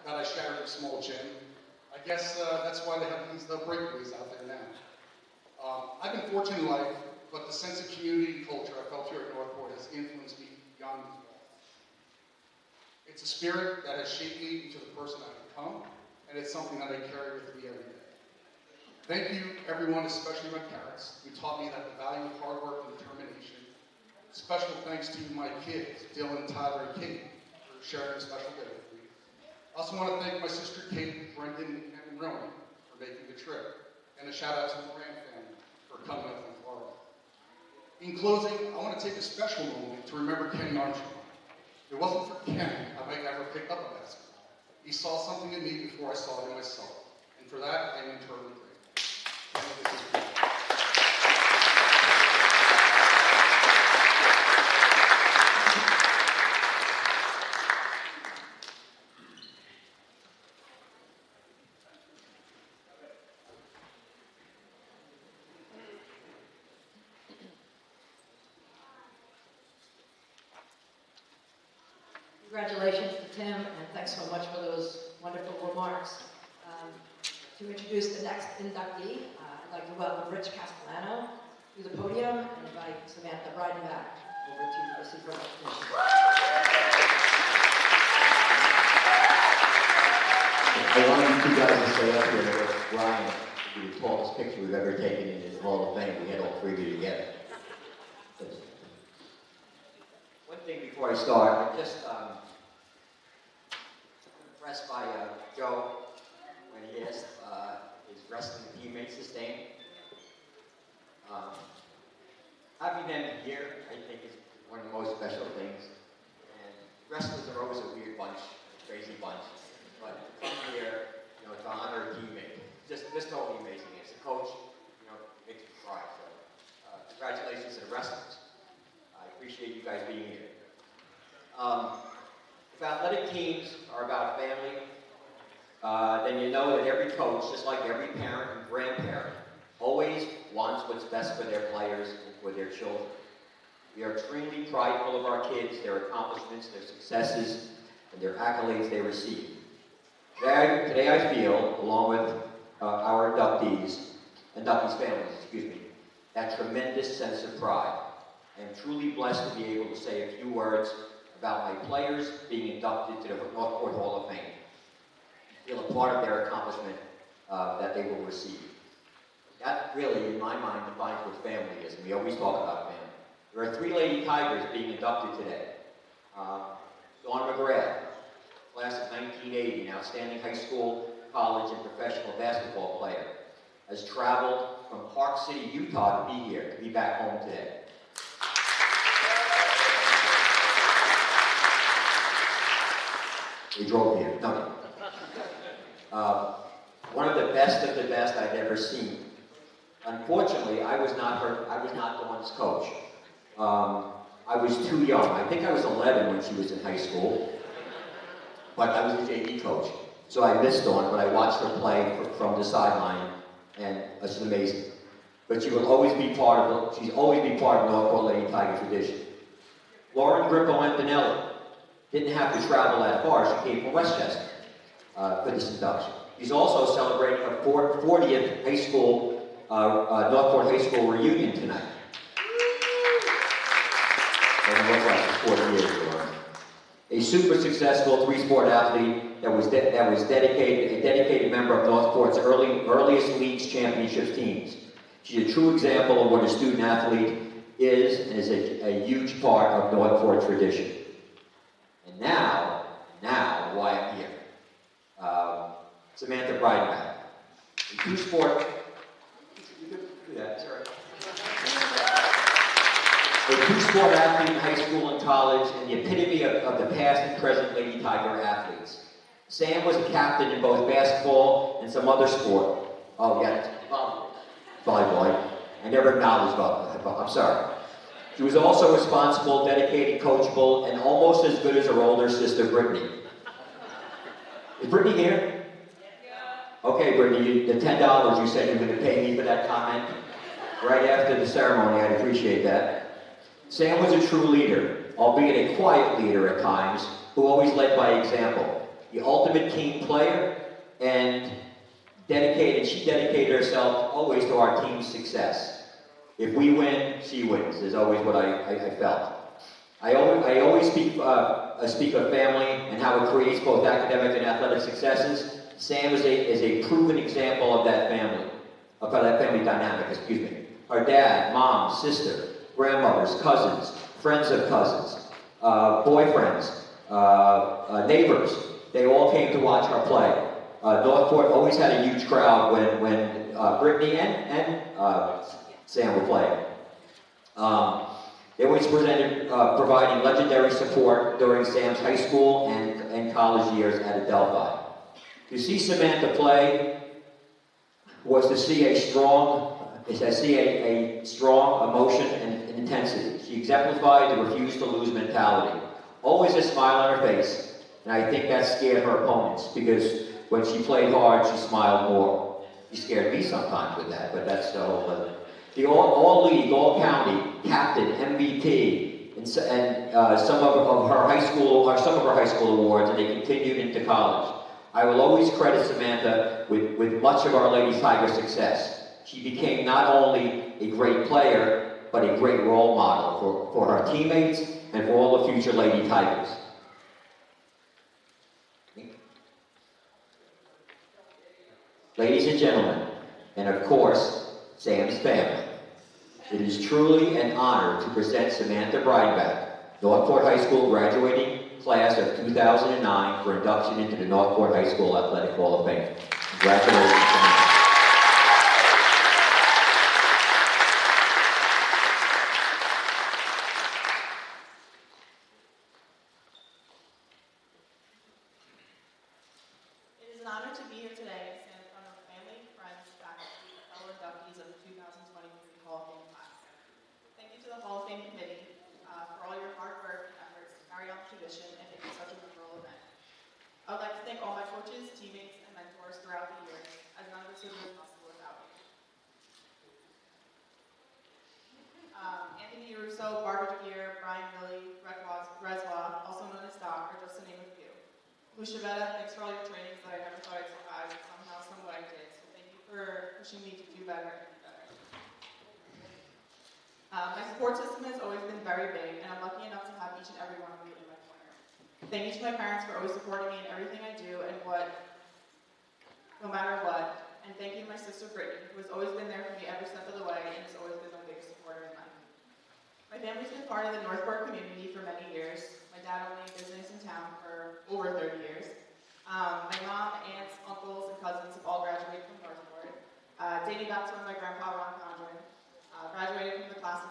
that I shattered a small gym. I guess that's why they have these breakaways out there now. I've been fortunate in life, but the sense of community and culture I felt here at Northport has influenced me beyond these walls. It's a spirit that has shaped me into the person I've become, and it's something that I carry with me every day. Thank you, everyone, especially my parents, who taught me that the value of hard work and determination. Special thanks to my kids, Dylan, Tyler, and Kate, for sharing a special day with me. I also want to thank my sister Kate, Brendan, and Rowan for making the trip, and a shout out to the Grant family for coming up from Florida. In closing, I want to take a special moment to remember Kenny Armstrong. If it wasn't for Kenny, I might never pick up a basketball. He saw something in me before I saw it in myself, and for that, I am eternally grateful. Congratulations to Tim, and thanks so much for those wonderful remarks. To introduce the next inductee, I'd like to welcome Rich Castellano to the podium and invite Samantha Breidenbach over to receive her recognition. I wanted you guys to stay up here with Ryan, the tallest picture we've ever taken in the Hall of Fame. We had all three of you together. One thing before I start, I'm just impressed by Joe when he asked his wrestling teammates to stand. Having them here, I think, is one of the most special things. And wrestlers are always a weird bunch, a crazy bunch. But to come here, to honor a teammate, just totally amazing. As a coach, makes me cry. So, congratulations to the wrestlers. I appreciate you guys being here. If athletic teams are about family, then you know that every coach, just like every parent and grandparent, always wants what's best for their players and for their children. We are extremely prideful of our kids, their accomplishments, their successes, and their accolades they receive. Today I feel, along with our inductees families, that tremendous sense of pride. I am truly blessed to be able to say a few words about my players being inducted to the Northport Hall of Fame. Feel a part of their accomplishment that they will receive. That really, in my mind, defines what family is, and we always talk about family. There are 3 Lady Tigers being inducted today. Dawn McGrath, class of 1980, an outstanding high school, college, and professional basketball player, has traveled from Park City, Utah to be here, to be back home today. They drove here. No. One of the best I've ever seen. Unfortunately, I was not Dawn's coach. I was too young. I think I was 11 when she was in high school, but I was a JV coach. So I missed Dawn, but I watched her play from the sideline, and it's amazing. But she will always be part of Northport Lady Tiger tradition. Lauren Grippo Antonelli didn't have to travel that far. She came from Westchester for this induction. She's also celebrating her 40th high school, Northport High School reunion tonight. Doesn't look like it's 40 years ago. A super successful 3-sport athlete that was a dedicated member of Northport's earliest leagues championships teams. She's a true example of what a student athlete is, and is a huge part of Northport tradition. And now why I'm here. Samantha Breidenbach. A 2-sport, you could do that, it's all right. A 2-sport athlete in high school and college, and the epitome of the past and present Lady Tiger athletes. Sam was a captain in both basketball and some other sport. Oh yeah, volleyball. I never acknowledged volleyball, I'm sorry. She was also responsible, dedicated, coachable, and almost as good as her older sister, Brittany. Is Brittany here? Okay, Brittany, the $10 you said you were going to pay me for that comment right after the ceremony, I'd appreciate that. Sam was a true leader, albeit a quiet leader at times, who always led by example. The ultimate team player, and she dedicated herself always to our team's success. If we win, she wins, is always what I felt. I always speak of family and how it creates both academic and athletic successes. Sam is a proven example of that family dynamic, excuse me. Her dad, mom, sister, grandmothers, cousins, friends of cousins, boyfriends, neighbors, they all came to watch her play. Northport always had a huge crowd when Brittany and Sam were playing. They always providing legendary support during Sam's high school and college years at Adelphi. To see Samantha play was to see a strong emotion and intensity. She exemplified the refuse-to-lose mentality. Always a smile on her face, and I think that scared her opponents, because when she played hard, she smiled more. She scared me sometimes with that, but that's the whole other. The all-league, all-county, captain, MVP, and some of her high school awards, and they continued into college. I will always credit Samantha with much of Our Lady Tiger success. She became not only a great player, but a great role model for her teammates and for all the future Lady Tigers. Ladies and gentlemen, and of course, Sam's family, it is truly an honor to present Samantha Breidenbach, Northport High School graduating class of 2009 for induction into the Northport High School Athletic Hall of Fame. Congratulations, Samantha. It is an honor to be here today and stand in front of family, friends, faculty, and fellow inductees of the 2023 Hall of Fame class. Thank you to the Hall of Fame committee for all your hard work and efforts to carry on the tradition and make it such a memorable event. I would like to thank all my coaches, teammates, and mentors throughout the years, as none of this would have been possible without you. Anthony Russo, Barbara Gear, Brian Billy, Reswa, also known as Doc, are just to name a few. Luchavetta, thanks for all your trainings that I never thought I'd survive, but somehow, someway I did. So thank you for pushing me to do better and be better. My support system has always been very big, and I'm lucky enough to have each and every one of you in my corner. Thank you to my parents for always supporting me in everything I do and no matter what. And thank you to my sister Brittany, who has always been there for me every step of the way and has always been my biggest supporter in life. My family's been part of the Northport community for many years. My dad owned a business in town for over 30 years. My mom, aunts, uncles, and cousins have all graduated from Northport. Dating back to when my grandpa, Ron Condren, graduated from the class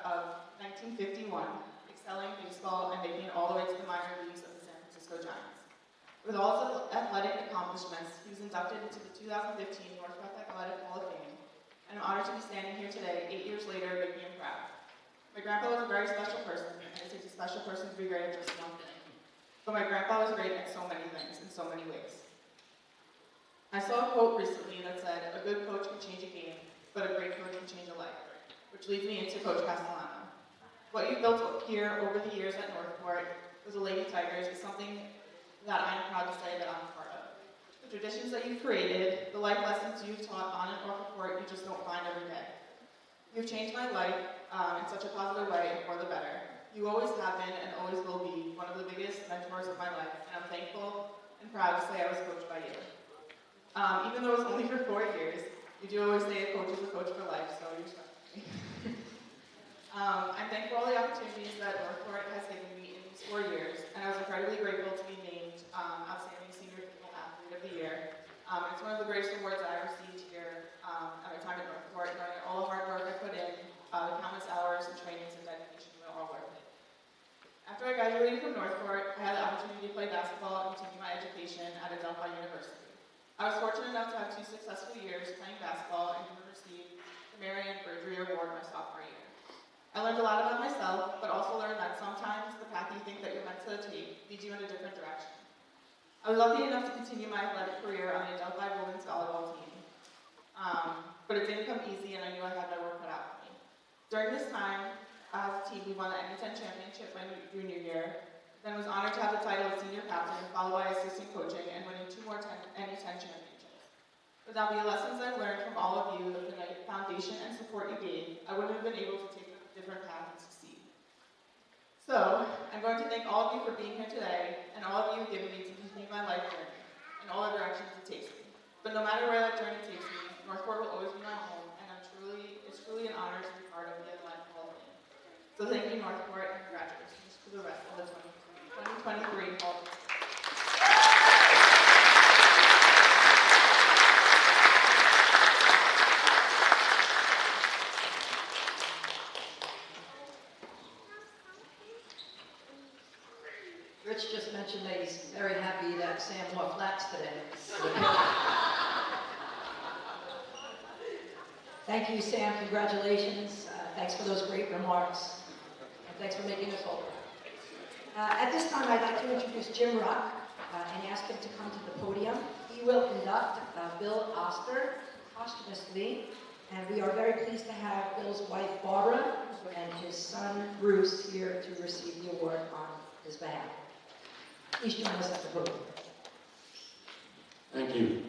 of 1951, excelling in baseball and making it all the way to the minor leagues of the San Francisco Giants. With all his athletic accomplishments, he was inducted into the 2015 Northport Athletic Hall of Fame, and I'm honored to be standing here today, 8 years later, making him proud. My grandpa was a very special person, and it takes a special person to be great at just one thing. But my grandpa was great at so many things, in so many ways. I saw a quote recently that said, "A good coach can change a game, but a great coach can change a life," which leads me into Coach Castellano. What you built here over the years at Northport with the Lady Tigers is something that I am proud to say that I'm a part of. The traditions that you've created, the life lessons you've taught on and off the court, you just don't find every day. You've changed my life in such a positive way and for the better. You always have been and always will be one of the biggest mentors of my life, and I'm thankful and proud to say I was coached by you. Even though it was only for 4 years, you do always say a coach is a coach for life, so you're stuck with me. I'm thankful for all the opportunities that Northport has given me in these 4 years, and I was incredibly grateful to be named Outstanding Senior Female Athlete of the Year. It's one of the greatest awards that I received here at my time at Northport, knowing all the hard work I put in, the countless hours and trainings and dedication were all worth it. After I graduated from Northport, I had the opportunity to play basketball and continue my education at Adelphi University. I was fortunate enough to have 2 successful years playing basketball and even received the Marianne Bergery Award my sophomore year. I learned a lot about myself, but also learned that sometimes the path you think that you're meant to take leads you in a different direction. I was lucky enough to continue my athletic career on the Adelphi women's volleyball team, but it didn't come easy, and I knew I had my work cut out for me. During this time, as a team, we won the NE10 championship my junior year, then was honored to have the title of senior captain, followed by assistant coaching, and winning 2 more NE10 championships. Without the lessons I've learned from all of you, the foundation and support you gave, I wouldn't have been able to take a different path and succeed. So, I'm going to thank all of you for being here today, and all of you have given me to continue my life journey, in all the directions it takes me. But no matter where that journey takes me, Northport will always be my home, and it's truly an honor to be part of the Athletic Hall of Fame. So thank you, Northport, and congratulations to the rest of the 2023 Hall of Fame. Rich just mentioned that he's very happy that Sam wore flats today. Thank you, Sam. Congratulations. Thanks for those great remarks. And thanks for making us whole. At this time, I'd like to introduce Jim Ruck and ask him to come to the podium. He will conduct Bill Oster posthumously, and we are very pleased to have Bill's wife, Barbara, and his son, Bruce, here to receive the award on his behalf. Please join us at the podium. Thank you.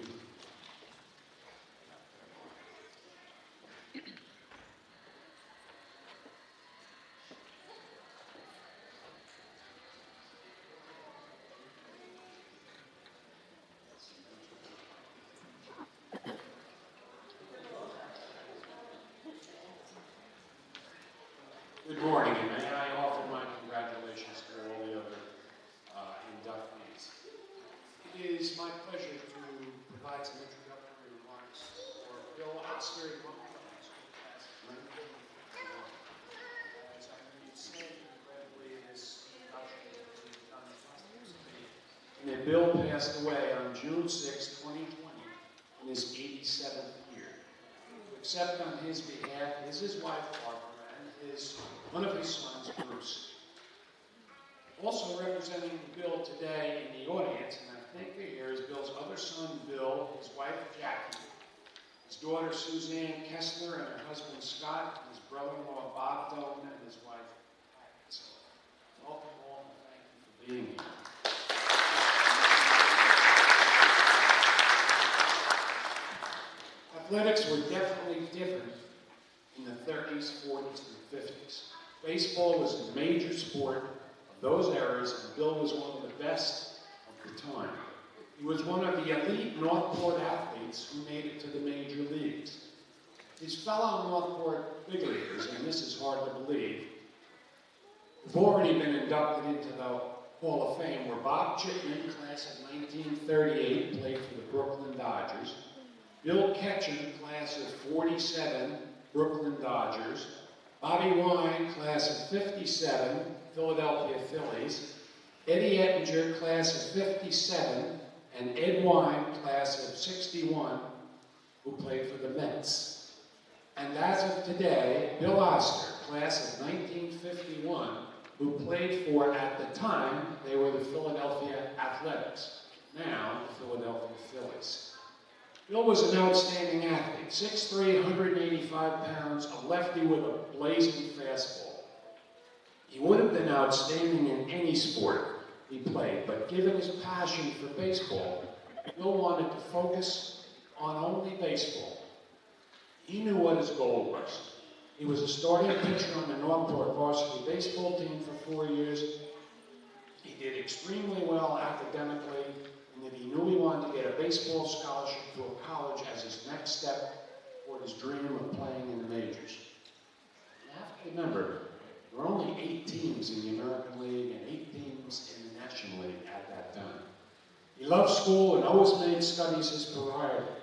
Good morning, and may I offer my congratulations to all the other inductees. It is my pleasure to provide some introductory remarks for Bill Oster, as I read said incredibly in this introduction that we've done and that Bill passed away on June 6, 2020, in his 87th year. To accept on his behalf is his wife, Barbara, and one of his sons, Bruce. Also representing Bill today in the audience, and I think here, is Bill's other son, Bill, his wife, Jackie, his daughter, Suzanne Kessler, and her husband, Scott, his brother-in-law, Bob Doan, and his wife, Pat. So, welcome all, and thank you for being here. Athletics were definitely different in the 30s, 40s, and 50s. Baseball was a major sport of those eras, and Bill was one of the best of the time. He was one of the elite Northport athletes who made it to the major leagues. His fellow Northport big leaguers, and this is hard to believe, who've already been inducted into the Hall of Fame were Bob Chipman, class of 1938, played for the Brooklyn Dodgers, Bill Ketchum, class of 47, Brooklyn Dodgers, Bobby Wine, class of 57, Philadelphia Phillies, Eddie Ettinger, class of 57, and Ed Wine, class of 61, who played for the Mets. And as of today, Bill Oster, class of 1951, who played for, at the time, they were the Philadelphia Athletics, now the Philadelphia Phillies. Bill was an outstanding athlete, 6'3", 185 pounds, a lefty with a blazing fastball. He would have been outstanding in any sport he played, but given his passion for baseball, Bill wanted to focus on only baseball. He knew what his goal was. He was a starting pitcher on the Northport varsity baseball team for 4 years. He did extremely well academically, and that he knew he wanted to get a baseball scholarship to a college as his next step toward his dream of playing in the majors. You have to remember, there were only 8 teams in the American League and 8 teams in the National League at that time. He loved school and always made studies his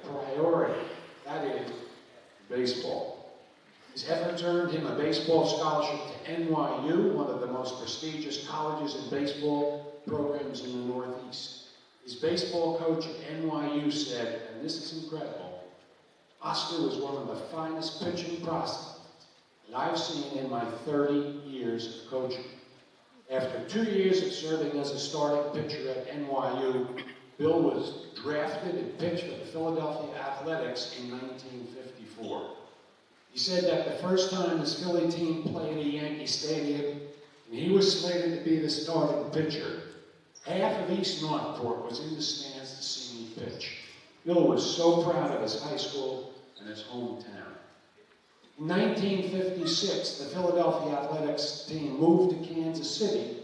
priority, that is, baseball. His efforts earned him a baseball scholarship to NYU, one of the most prestigious colleges and baseball programs in the Northeast. His baseball coach at NYU said, and this is incredible, Oscar was one of the finest pitching prospects that I've seen in my 30 years of coaching. After 2 years of serving as a starting pitcher at NYU, Bill was drafted and pitched for the Philadelphia Athletics in 1954. He said that the first time his Philly team played at Yankee Stadium, and he was slated to be the starting pitcher, half of East Northport was in the stands to see me pitch. Bill was so proud of his high school and his hometown. In 1956, the Philadelphia Athletics team moved to Kansas City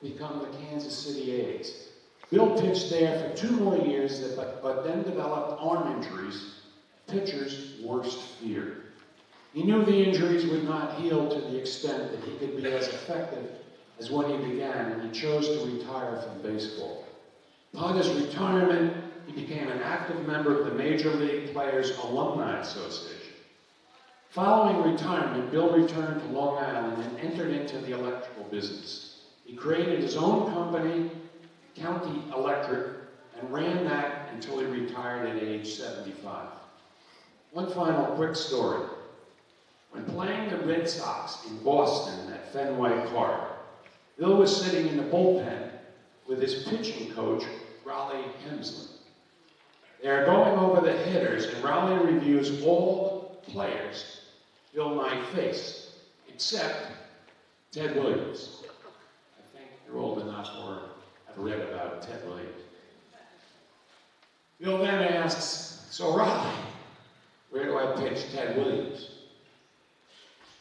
to become the Kansas City A's. Bill pitched there for 2 more years, but then developed arm injuries, pitcher's worst fear. He knew the injuries would not heal to the extent that he could be as effective as when he began, and he chose to retire from baseball. Upon his retirement, he became an active member of the Major League Players Alumni Association. Following retirement, Bill returned to Long Island and entered into the electrical business. He created his own company, County Electric, and ran that until he retired at age 75. One final quick story. When playing the Red Sox in Boston at Fenway Park, Bill was sitting in the bullpen with his pitching coach, Raleigh Hemsley. They are going over the hitters, and Raleigh reviews all the players Bill might face, except Ted Williams. I think you're old enough or have read about Ted Williams. Bill then asks, so Raleigh, where do I pitch Ted Williams?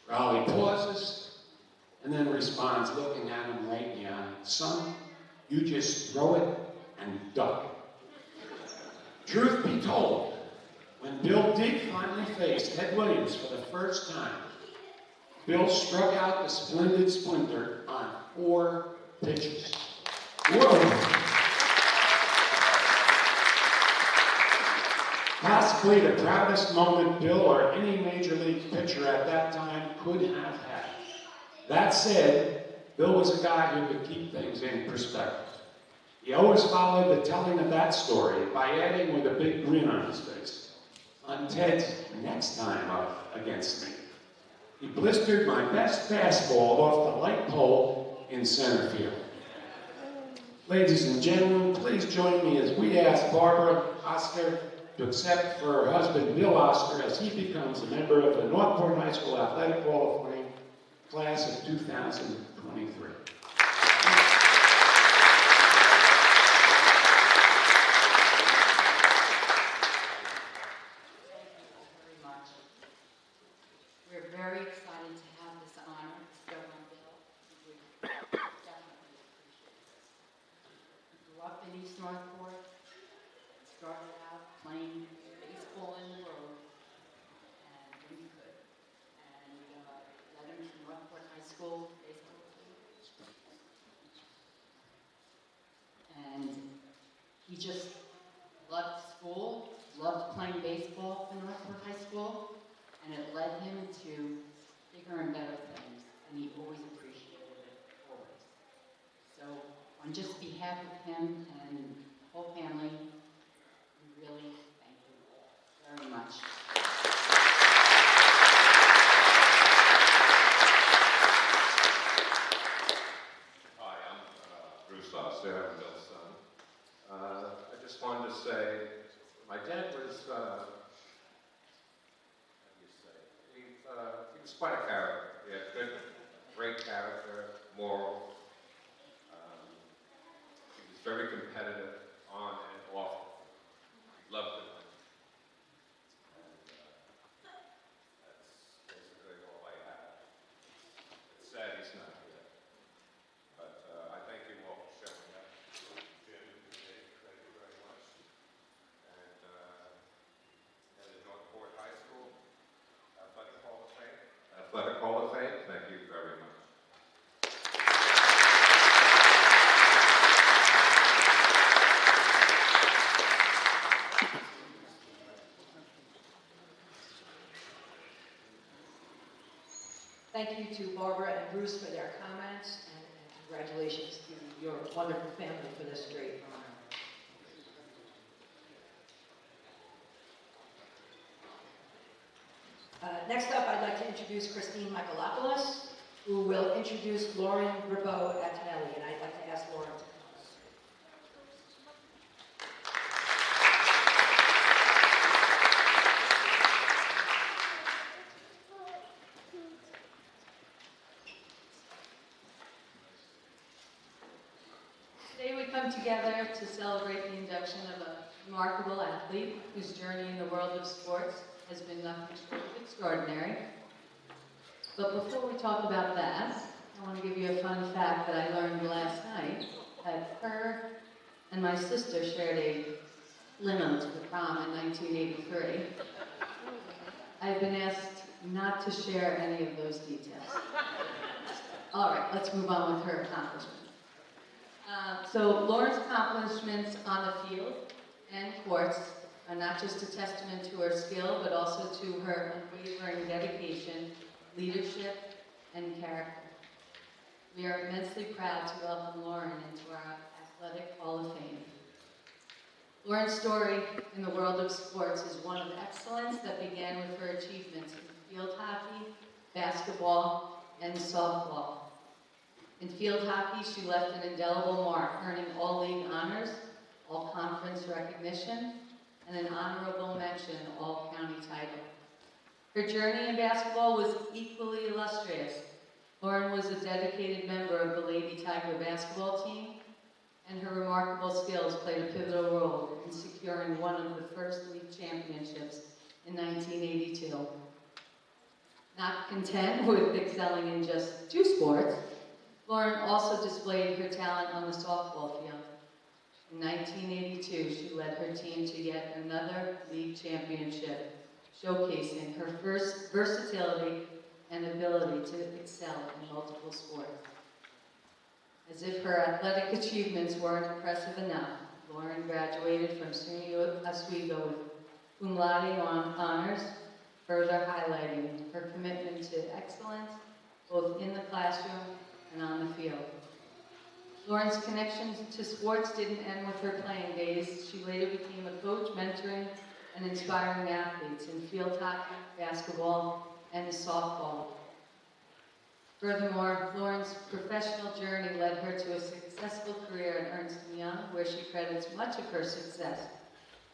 Raleigh pauses and then responds, looking at him right in the eye, son, you just throw it and duck it. Truth be told, when Bill did finally face Ted Williams for the first time, Bill struck out the splendid splinter on 4 pitches. Whoa! Possibly the proudest moment Bill or any major league pitcher at that time could have had. That said, Bill was a guy who could keep things in perspective. He always followed the telling of that story by adding with a big grin on his face, on Ted's next time up against me. He blistered my best fastball off the light pole in center field. Ladies and gentlemen, please join me as we ask Barbara Oster to accept for her husband, Bill Oster, as he becomes a member of the Northport High School Athletic Hall of Fame, class of 2023. We're very excited to have this honor bestowed on Bill. We definitely Northport. Started out playing baseball in the road, and when he could. And led him to Northport High School baseball team. And he just loved school, loved playing baseball in Northport High School, and it led him to bigger and better things, and he always appreciated it, always. So on just behalf of him and the whole family, we really thank you very much. Hi, I'm Bruce Oster, I'm Bill's son. I just wanted to say, my dad was, how do you say, he was quite a character. He had good, great character, moral. He was very competitive on and off. He loved to win. And that's basically all I have. It's sad he's not here. But I thank you all for showing up. Jim and Dave, thank you very much. And at Northport High School, Athletic Hall of Fame. Athletic Hall of Fame, thank you very much. Thank you to Barbara and Bruce for their comments, and congratulations to your wonderful family for this great honor. Next up, I'd like to introduce Christine Michaelopoulos, who will introduce Lauren Grabo Atinelli, and I'd like to ask Lauren to come. Today we come together to celebrate the induction of a remarkable athlete whose journey in the world of sports has been nothing short of extraordinary. But before we talk about that, I want to give you a fun fact that I learned last night, that her and my sister shared a limo to the prom in 1983. I've been asked not to share any of those details. All right, let's move on with her accomplishments. So Lauren's accomplishments on the field and courts are not just a testament to her skill, but also to her unwavering dedication, leadership, and character. We are immensely proud to welcome Lauren into our Athletic Hall of Fame. Lauren's story in the world of sports is one of excellence that began with her achievements in field hockey, basketball, and softball. In field hockey, she left an indelible mark, earning all-league honors, all-conference recognition, and an honorable mention all-county title. Her journey in basketball was equally illustrious. Lauren was a dedicated member of the Lady Tiger basketball team, and her remarkable skills played a pivotal role in securing one of the first league championships in 1982. Not content with excelling in just two sports, Lauren also displayed her talent on the softball field. In 1982, she led her team to yet another league championship, showcasing her versatility and ability to excel in multiple sports. As if her athletic achievements weren't impressive enough, Lauren graduated from SUNY Oswego with cum laude honors, further highlighting her commitment to excellence both in the classroom and on the field. Lauren's connection to sports didn't end with her playing days. She later became a coach, mentoring and inspiring athletes in field hockey, basketball, and softball. Furthermore, Lauren's professional journey led her to a successful career at Ernst & Young, where she credits much of her success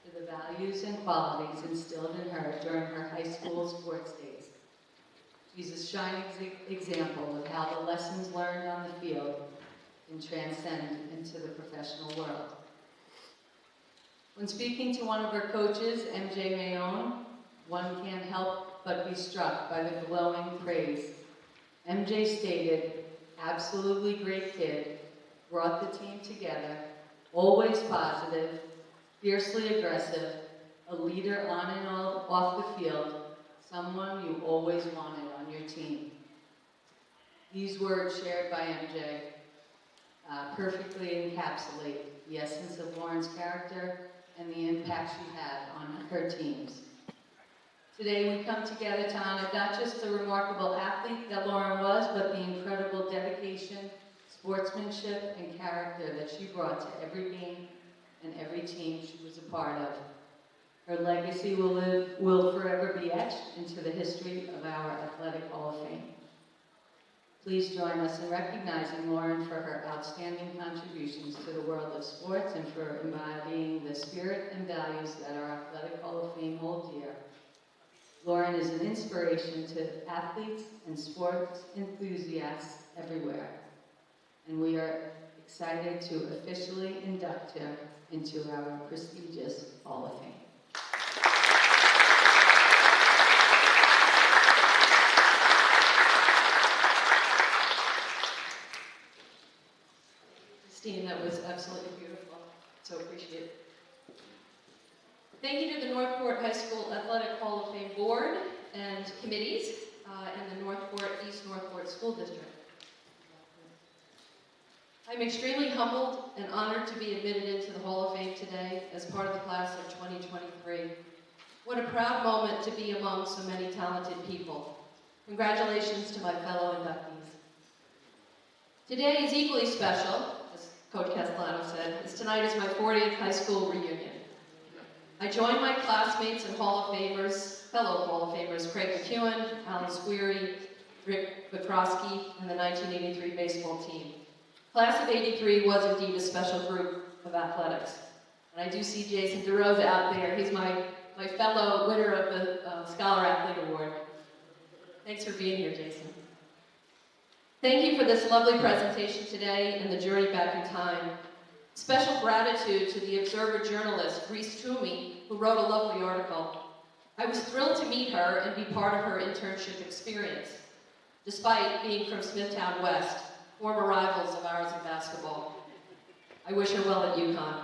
to the values and qualities instilled in her during her high school sports days. She's a shining example of how the lessons learned on the field can transcend into the professional world. When speaking to one of her coaches, MJ Mayone, one can't help but be struck by the glowing praise. MJ stated, "Absolutely great kid, brought the team together, always positive, fiercely aggressive, a leader on and off the field, someone you always wanted on your team. These words shared by MJ perfectly encapsulate the essence of Lauren's character and the impact she had on her teams. Today we come together to honor not just the remarkable athlete that Lauren was, but the incredible dedication, sportsmanship, and character that she brought to every game and every team she was a part of. Her legacy will forever be etched into the history of our Athletic Hall of Fame. Please join us in recognizing Lauren for her outstanding contributions to the world of sports and for embodying the spirit and values that our Athletic Hall of Fame hold dear. Lauren is an inspiration to athletes and sports enthusiasts everywhere, and we are excited to officially induct her into our prestigious Hall of Fame. Christine, that was absolutely beautiful. So appreciate it. Thank you to the Northport High School Athletic Hall of Fame Board and committees and the Northport East Northport School District. I'm extremely humbled and honored to be admitted into the Hall of Fame today as part of the class of 2023. What a proud moment to be among so many talented people. Congratulations to my fellow inductees. Today is equally special, as Coach Castellano said, as tonight is my 40th high school reunion. I joined my classmates and Hall of Famers, fellow Hall of Famers, Craig McEwen, Alan Squeary, Rick Vikrosky, and the 1983 baseball team. Class of '83 was indeed a special group of athletics. And I do see Jason DeRosa out there. He's my fellow winner of the Scholar Athlete Award. Thanks for being here, Jason. Thank you for this lovely presentation today and the journey back in time. Special gratitude to the Observer journalist, Reese Toomey, who wrote a lovely article. I was thrilled to meet her and be part of her internship experience, despite being from Smithtown West, former rivals of ours in basketball. I wish her well at UConn.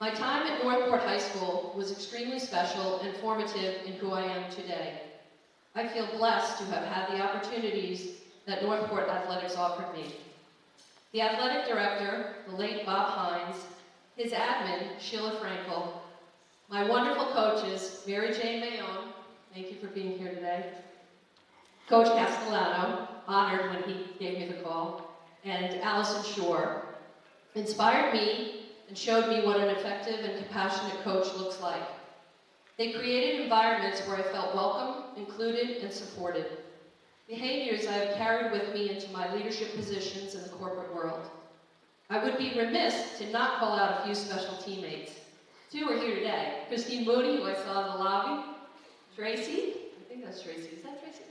My time at Northport High School was extremely special and formative in who I am today. I feel blessed to have had the opportunities that Northport Athletics offered me. The athletic director, the late Bob Hines, his admin, Sheila Frankel, my wonderful coaches, Mary Jane Mayon, thank you for being here today, Coach Castellano, honored when he gave me the call, and Allison Shore, inspired me and showed me what an effective and compassionate coach looks like. They created environments where I felt welcome, included, and supported. Behaviors I have carried with me into my leadership positions in the corporate world. I would be remiss to not call out a few special teammates. Two are here today. Christine Mooney, who I saw in the lobby. Tracy, I think that's Tracy. Is that Tracy?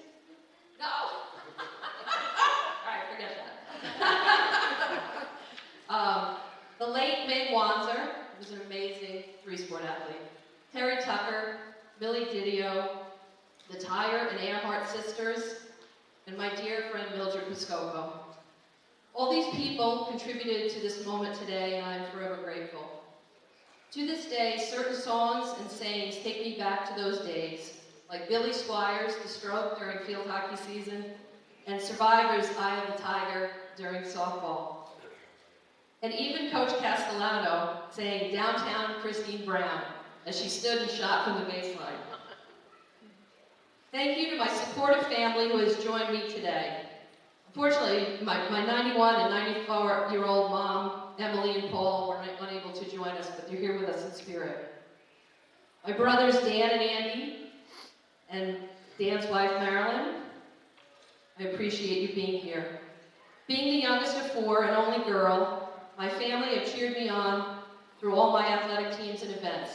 No! All right, forget that. The late Meg Wanzer was an amazing three-sport athlete. Terry Tucker, Millie Didio, the Tyre and Earhart sisters, and my dear friend Mildred Piscopo. All these people contributed to this moment today, and I am forever grateful. To this day, certain songs and sayings take me back to those days, like Billy Squires' The Stroke during field hockey season, and Survivor's Eye of the Tiger during softball. And even Coach Castellano saying Downtown Christine Brown as she stood and shot from the baseline. Thank you to my supportive family who has joined me today. Unfortunately, my 91 and 94-year-old mom, Emily and Paul, were unable to join us, but they're here with us in spirit. My brothers, Dan and Andy, and Dan's wife, Marilyn, I appreciate you being here. Being the youngest of four and only girl, my family have cheered me on through all my athletic teams and events,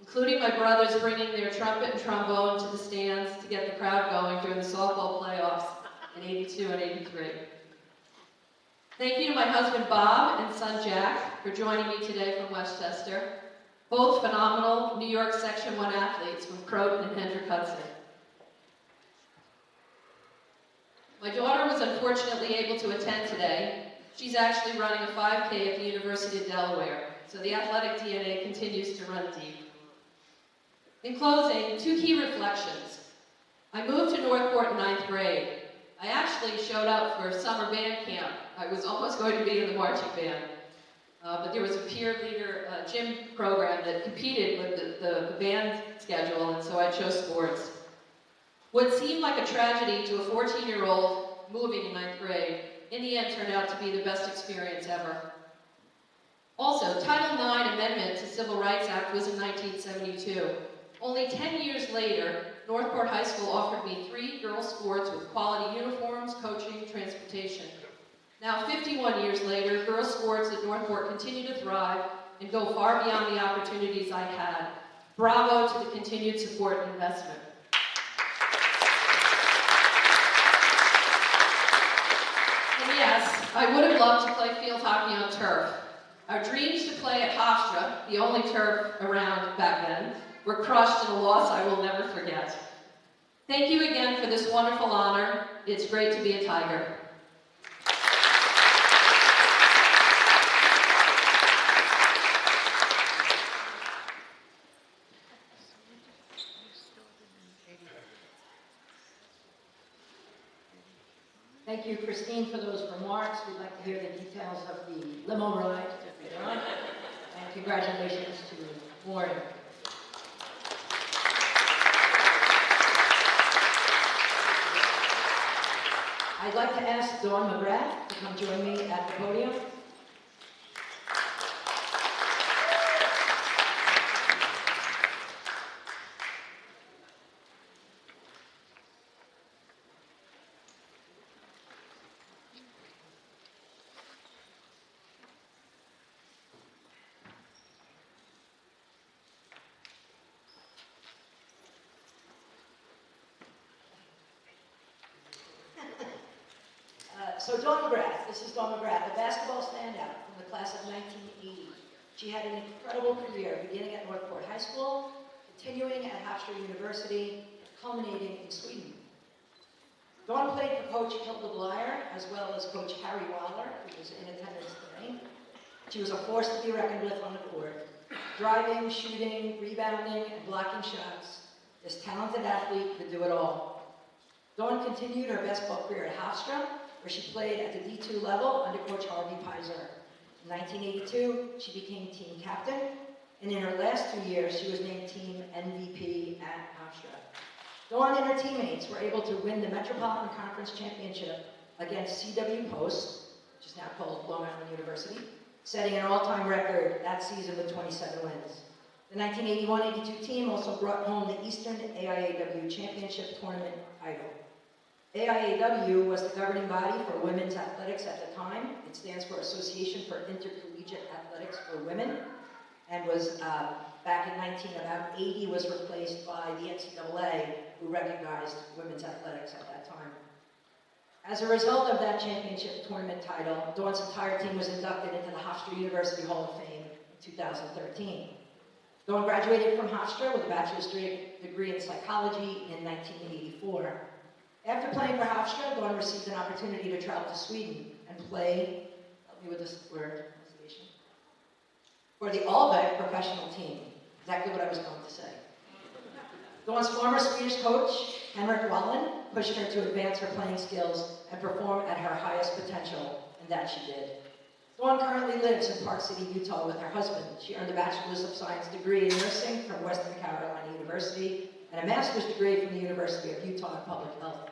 including my brothers bringing their trumpet and trombone to the stands to get the crowd going during the softball playoffs in '82 and '83. Thank you to my husband Bob and son Jack for joining me today from Westchester, both phenomenal New York Section 1 athletes from Croton and Hendrick Hudson. My daughter was unfortunately able to attend today, she's actually running a 5K at the University of Delaware. So the athletic DNA continues to run deep. In closing, 2 key reflections. I moved to Northport in 9th grade. I actually showed up for summer band camp. I was almost going to be in the marching band. But there was a peer leader gym program that competed with the band schedule, and so I chose sports. What seemed like a tragedy to a 14-year-old moving in 9th grade, in the end turned out to be the best experience ever. Also, Title IX Amendment to Civil Rights Act was in 1972. Only 10 years later, Northport High School offered me 3 girls' sports with quality uniforms, coaching, transportation. Now, 51 years later, girls' sports at Northport continue to thrive and go far beyond the opportunities I had. Bravo to the continued support and investment. And yes, I would have loved to play field hockey on turf. Our dreams to play at Hofstra, the only turf around back then, were crushed in a loss I will never forget. Thank you again for this wonderful honor. It's great to be a Tiger. Thank you, Christine, for those remarks. We'd like to hear the details of the limo ride later on. And congratulations to Warren. I'd like to ask Dawn McGrath to come join me at the podium. So Dawn McGrath, this is Dawn McGrath, a basketball standout from the class of 1980. She had an incredible career, beginning at Northport High School, continuing at Hofstra University, culminating in Sweden. Dawn played for Coach Hilda Blyer, as well as Coach Harry Waller, who was in attendance today. She was a force to be reckoned with on the court. Driving, shooting, rebounding, and blocking shots, this talented athlete could do it all. Dawn continued her basketball career at Hofstra, where she played at the D2 level under Coach Harvey Pizer. In 1982, she became team captain, and in her last 2 years, she was named team MVP at Hofstra. Dawn and her teammates were able to win the Metropolitan Conference Championship against CW Post, which is now called Long Island University, setting an all-time record that season with 27 wins. The 1981-82 team also brought home the Eastern AIAW Championship Tournament title. AIAW was the governing body for women's athletics at the time. It stands for Association for Intercollegiate Athletics for Women, and was, back in 1980, was replaced by the NCAA, who recognized women's athletics at that time. As a result of that championship tournament title, Dawn's entire team was inducted into the Hofstra University Hall of Fame in 2013. Dawn graduated from Hofstra with a bachelor's degree in psychology in 1984. After playing for Hofstra, Dawn received an opportunity to travel to Sweden and play, help me with this word, for the Albeck professional team. Exactly what I was going to say. Dawn's former Swedish coach, Henrik Wallen, pushed her to advance her playing skills and perform at her highest potential, and that she did. Dawn currently lives in Park City, Utah with her husband. She earned a Bachelor's of Science degree in nursing from Western Carolina University and a master's degree from the University of Utah in Public Health.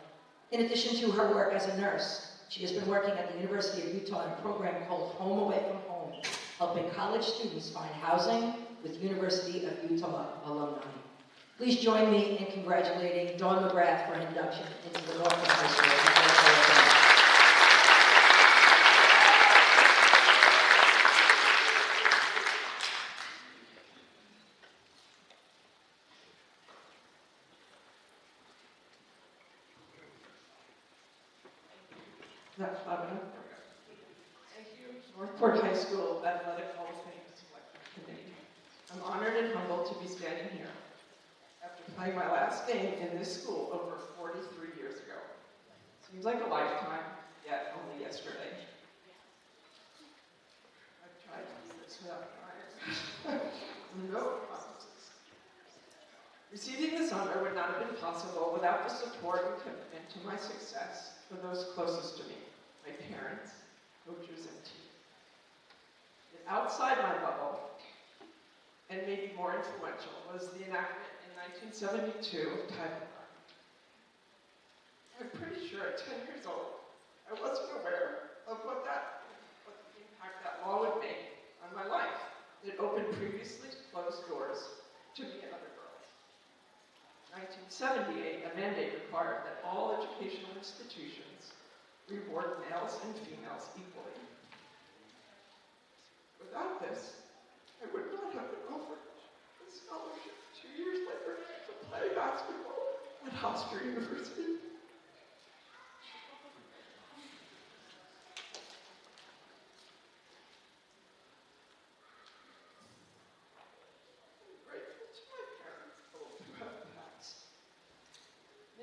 In addition to her work as a nurse, she has been working at the University of Utah in a program called Home Away from Home, helping college students find housing with University of Utah alumni. Please join me in congratulating Dawn McGrath for induction into the Northport High School. That's loud enough. Thank you, Northport High School Athletic Hall of Fame Selection Committee. I'm honored and humbled to be standing here after playing my last game in this school over 43 years ago. Seems like a lifetime, yet only yesterday. support and commitment to my success for those closest to me, my parents, coaches, and team. Yet outside my bubble, and maybe more influential, was the enactment in 1972 of Title IX. I'm pretty sure at 10 years old, I wasn't aware of what the impact that law would make on my life. It opened previously closed doors to me and other girls. In 1978, a mandate required that all educational institutions reward males and females equally. Without this, I would not have been offered a scholarship 2 years later to play basketball at Hofstra University.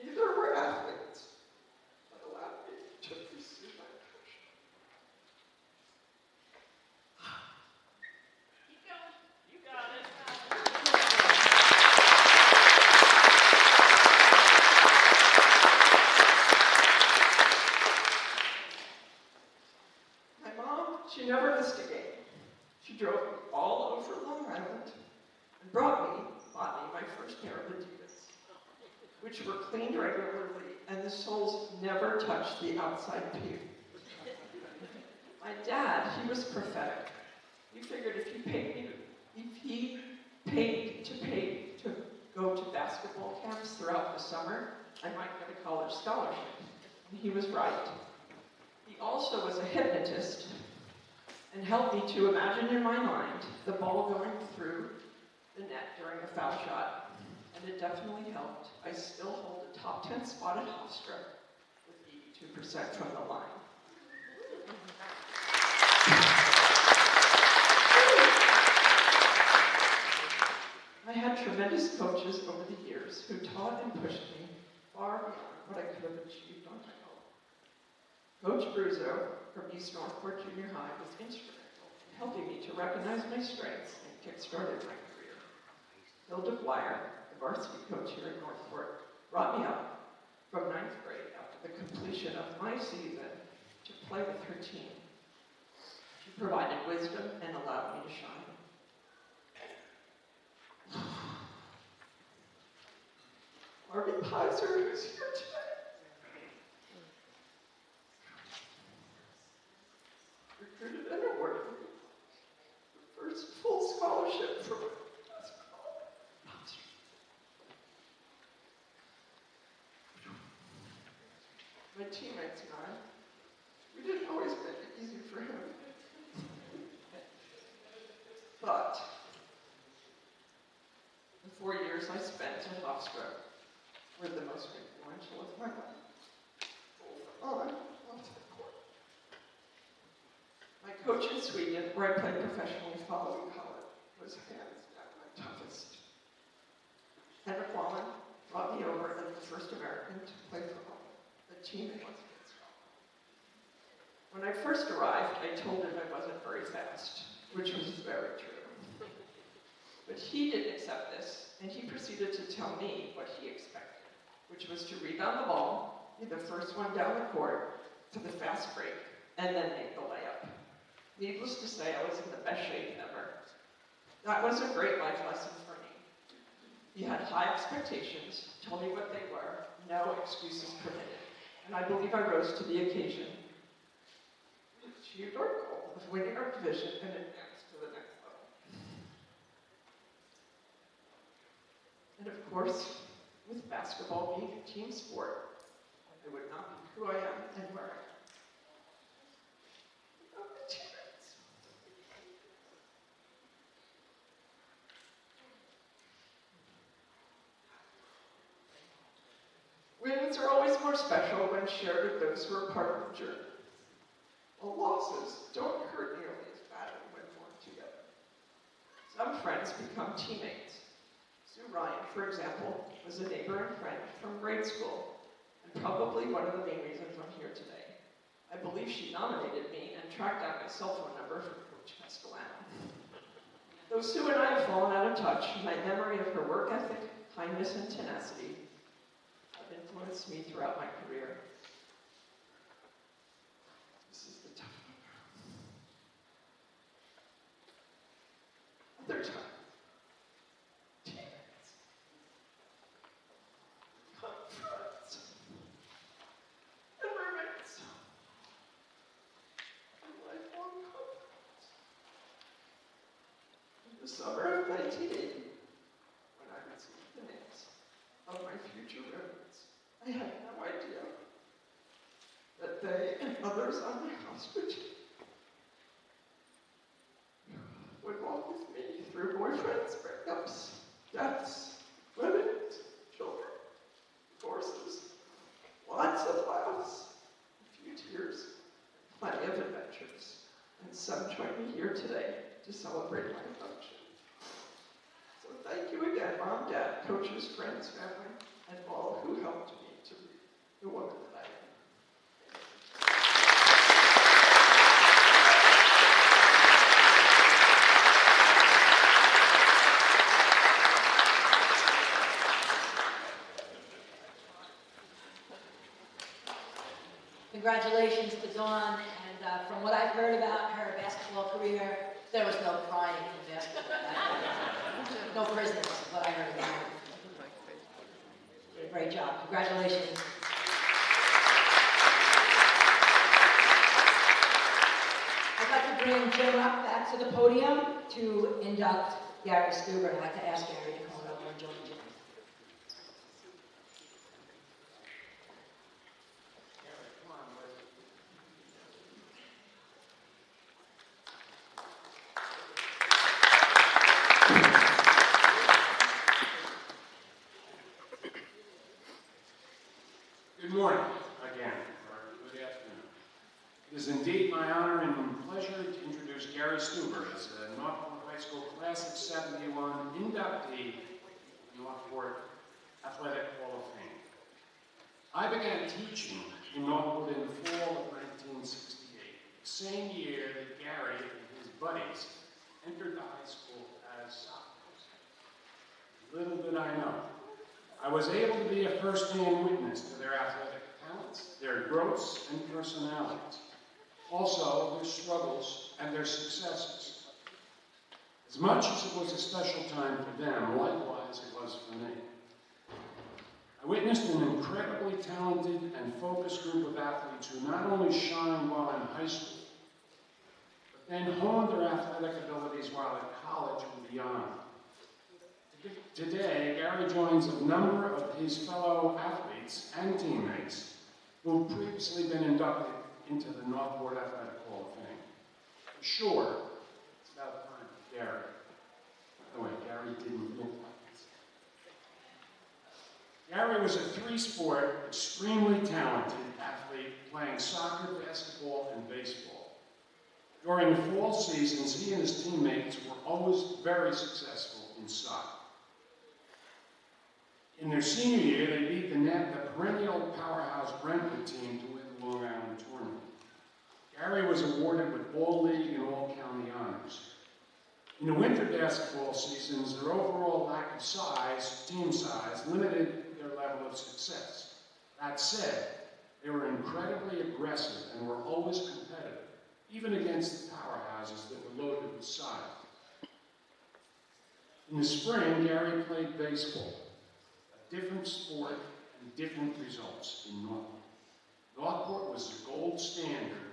Neither were athletes, but allowed me to pursue my passion. Keep going. You got it. My mom, she never missed a game. She drove me all over Long Island and bought me my first pair of Adidas, which were cleaned regularly, and the soles never touched the outside pavement. My dad, he was prophetic. He figured if he paid to go to basketball camps throughout the summer, I might get a college scholarship. And he was right. He also was a hypnotist and helped me to imagine in my mind the ball going through the net during a foul shot. And it definitely helped. I still hold a top 10 spot at Hofstra with 82% from the line. I had tremendous coaches over the years who taught and pushed me far beyond what I could have achieved on my own. Coach Bruzzo from East Northport Junior High was instrumental in helping me to recognize my strengths and kick-started my career. Bill DeGuire, the varsity coach here at Northport, brought me up from 9th grade after the completion of my season to play with her team. She provided wisdom and allowed me to shine. Marty Pizer, who's here today, recruited and awarded me the first full scholarship for basketball. My teammates and I, we didn't always make it easy for him. But the 4 years I spent at Hofstra were the most influential of my life, both on and off the court. My coach in Sweden, where I played professionally following college, was hands down my toughest. Henrik Wallen brought me over as the first American to play for home, the team in Westminster. When I first arrived, I told him I wasn't very fast, which was very true. But he didn't accept this, and he proceeded to tell me what he expected, which was to rebound the ball, be the first one down the court for the fast break, and then make the layup. Needless to say, I was in the best shape ever. That was a great life lesson for me. He had high expectations, told me what they were, no excuses permitted, and I believe I rose to the occasion. We achieved our goal of winning our division and advanced to the next level. And of course, with basketball being a team sport, I would not be who I am and where I am without my teammates. Wins are always more special when shared with those who are part of the journey. While losses don't hurt nearly as badly when worn together. Some friends become teammates. Sue Ryan, for example, was a neighbor and friend from grade school, and probably one of the main reasons I'm here today. I believe she nominated me and tracked down my cell phone number from Coach Castellano. Though Sue and I have fallen out of touch, my memory of her work ethic, kindness, and tenacity have influenced influenced me throughout my career. This is the tough one. Other times, teammates, friends, and roommates, and lifelong confidants. In the summer of 1980, when I received the names of my future roommates, I had no idea that they and others on my house would walk with me through boyfriends, breakups, deaths, weddings, children, divorces, lots of laughs, a few tears, plenty of adventures, and some join me here today to celebrate my function. So thank you again, Mom, Dad, coaches, friends, family, and all who helped me to be the woman that I am. Congratulations to Dawn, and from what I've heard about her basketball career, there was no crying in basketball. No prisoners, is what I heard about her. Great job. Congratulations. I'd like to bring Jim up back to the podium to induct Gary Stuber. I'd like to ask Gary to come over and join Jim. Good morning again, or good afternoon. It is indeed my honor and pleasure to introduce Gary Stuber as a Northport High School Class of '71 inductee of the Northport Athletic Hall of Fame. I began teaching in Northport in the fall of 1968, the same year that Gary and his buddies entered the high school as sophomores. Little did I know, I was able to be a first-hand witness to their athletic talents, their growths and personalities, also their struggles and their successes. As much as it was a special time for them, likewise it was for me. I witnessed an incredibly talented and focused group of athletes who not only shined while in high school, but then honed their athletic abilities while at college and beyond. Today, Gary joins a number of his fellow athletes and teammates who have previously been inducted into the Northport Athletic Hall of Fame. For sure, it's about time for Gary. By the way, Gary didn't look like this. Gary was a three-sport, extremely talented athlete playing soccer, basketball, and baseball. During the fall seasons, he and his teammates were always very successful in soccer. In their senior year, they beat the perennial powerhouse Brentwood team to win the Long Island tournament. Gary was awarded with All-League and All-County honors. In the winter basketball seasons, their overall lack of size, team size, limited their level of success. That said, they were incredibly aggressive and were always competitive, even against the powerhouses that were loaded with size. In the spring, Gary played baseball. Different sport and different results in Northport. Northport was the gold standard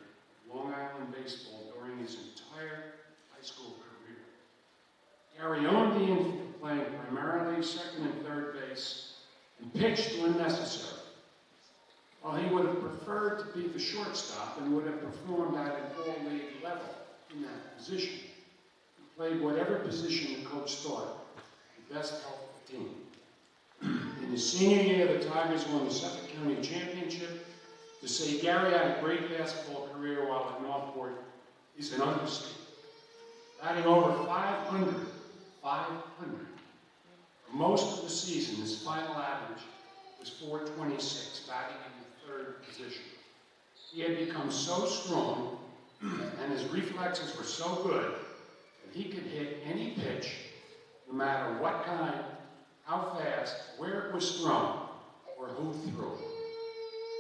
of Long Island baseball during his entire high school career. Gary owned the infield, playing primarily second and third base, and pitched when necessary. While he would have preferred to be the shortstop and would have performed at an all-league level in that position, he played whatever position the coach thought would best help the team. In his senior year, the Tigers won the Suffolk County Championship. To say Gary had a great basketball career while at Northport is an understatement. Batting over 500. For most of the season, his final average was .426, batting in the third position. He had become so strong, and his reflexes were so good, that he could hit any pitch, no matter what kind, how fast, where it was thrown, or or who threw.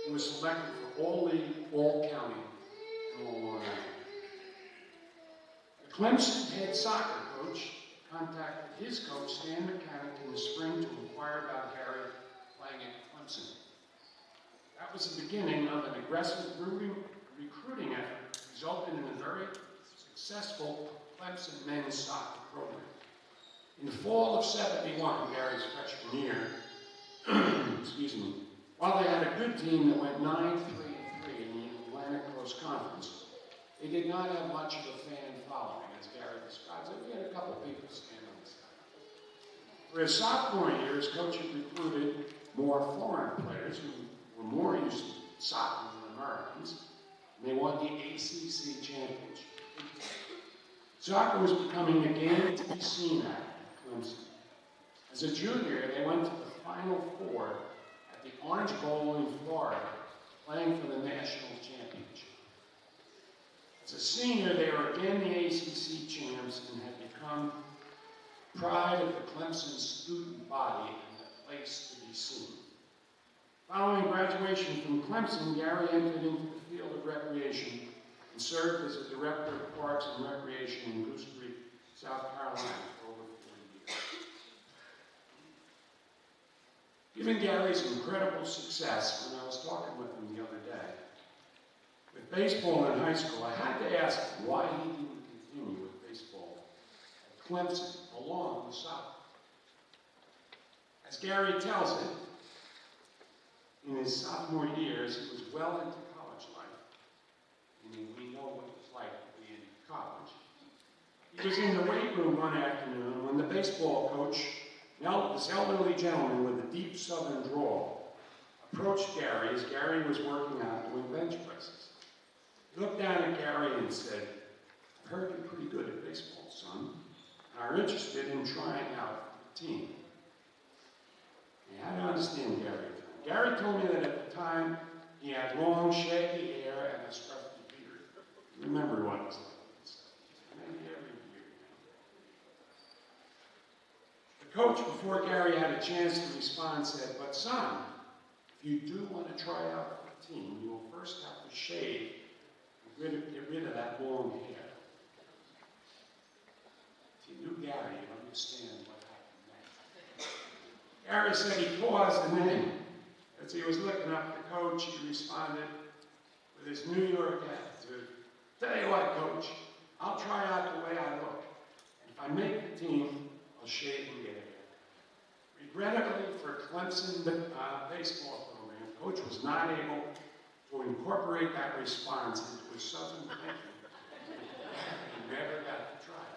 He was selected for All-League, All-County, and All-Long Island. The Clemson head soccer coach contacted his coach, Stan Mechanic, in the spring to inquire about Harry playing at Clemson. That was the beginning of an aggressive recruiting effort that resulted in a very successful Clemson men's soccer program. In the fall of '71, Gary's freshman year, excuse me, while they had a good team that went 9-3-3 in the Atlantic Coast Conference, they did not have much of a fan following, as Gary describes it. We had a couple people stand on the side. For his sophomore year, his coach had recruited more foreign players who were more used to soccer than Americans, and they won the ACC championship. Soccer was becoming a game to be seen at Clemson. As a junior, they went to the Final Four at the Orange Bowl in Florida, playing for the national championship. As a senior, they were again the ACC champs and had become pride of the Clemson student body and a place to be seen. Following graduation from Clemson, Gary entered into the field of recreation and served as a director of parks and recreation in Goose Creek, South Carolina for over 40 years. Given Gary's incredible success, when I was talking with him the other day, with baseball in high school, I had to ask him why he didn't continue with baseball at Clemson along with soccer. As Gary tells it, in his sophomore years, he was well into college life. I mean, we know what it's like to be in college. He was in the weight room one afternoon when the baseball coach, this elderly gentleman with a deep southern drawl, approached Gary as Gary was working out doing bench presses. He looked down at Gary and said, "I've heard you're pretty good at baseball, son, and are interested in trying out for the team." You had to understand Gary. Gary told me that at the time he had long, shaggy hair and a scruffy beard. Remember what it was like. Maybe every year. The coach, before Gary had a chance to respond, said, "But son, if you do want to try out for the team, you will first have to shave and get rid of that long hair." If you knew Gary, you'd understand what happened next. Gary said he paused, and then, as he was looking up the coach, he responded with his New York attitude, "Tell you what, coach, I'll try out the way I look. And if I make the team, I'll shave and get hair." Regrettably for Clemson baseball program, coach was not able to incorporate that response into his southern thinking. He never got to try it.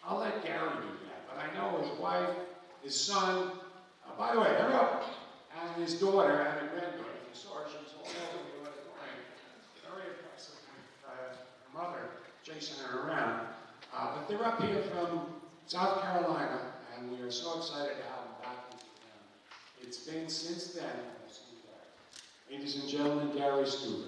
I'll let Gary do that, but I know his wife, his son, by the way, they're up, and his daughter and a granddaughter. If you saw her, she was all over the auditorium. Very impressive with her mother chasing her around. But they're up here from South Carolina, and we are so excited to have them back in town. It's been since then, I've seen Gary. Ladies and gentlemen, Gary Stuber.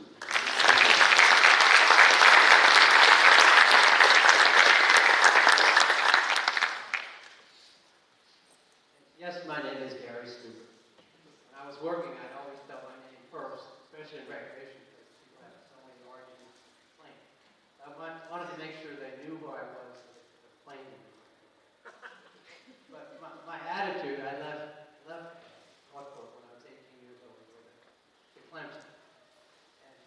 Yes, my name is Gary Stuber. When I was working, I'd always spell my name first, especially in recreation, because people have so many arguments and complaints. I wanted to make sure they knew who I was, so they could complain to me. But my attitude, I left Northport when I was 18 years old to Clemson. And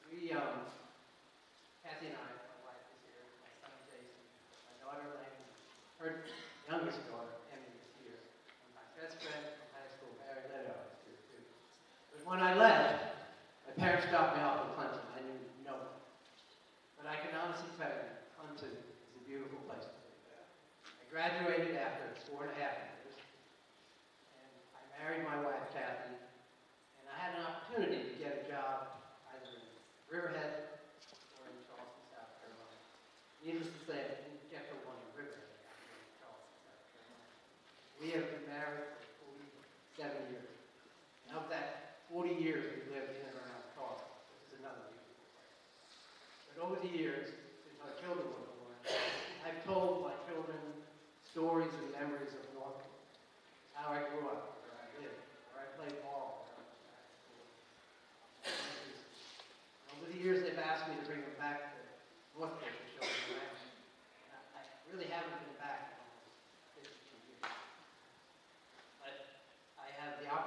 we, Kathy and I, my wife is here, my son Jason, my daughter Lane, her youngest daughter, best friend from high school, Barry Leto, is here too. But when I left, my parents dropped me off in Clemson. I knew no one. But I can honestly tell you, Clemson is a beautiful place to live. I graduated after 4.5 years, and I married my wife, Kathy, and I had an opportunity to get a job either in Riverhead or in Charleston, South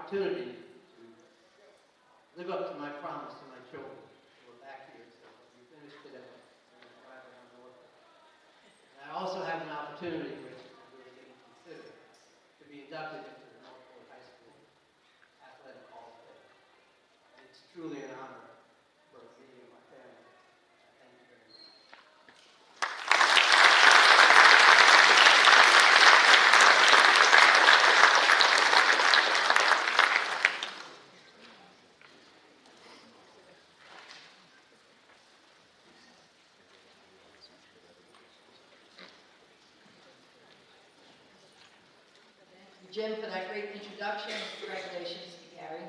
opportunity to live up to my promise to my children. We're back here, so we finished today. And we're driving on Northport. And I also have an opportunity, which I really didn't consider, to be inducted into the Northport High School Athletic Hall of Fame. And it's truly an honor for me and my family. Thank you very much. Jim, for that great introduction. Congratulations to Gary.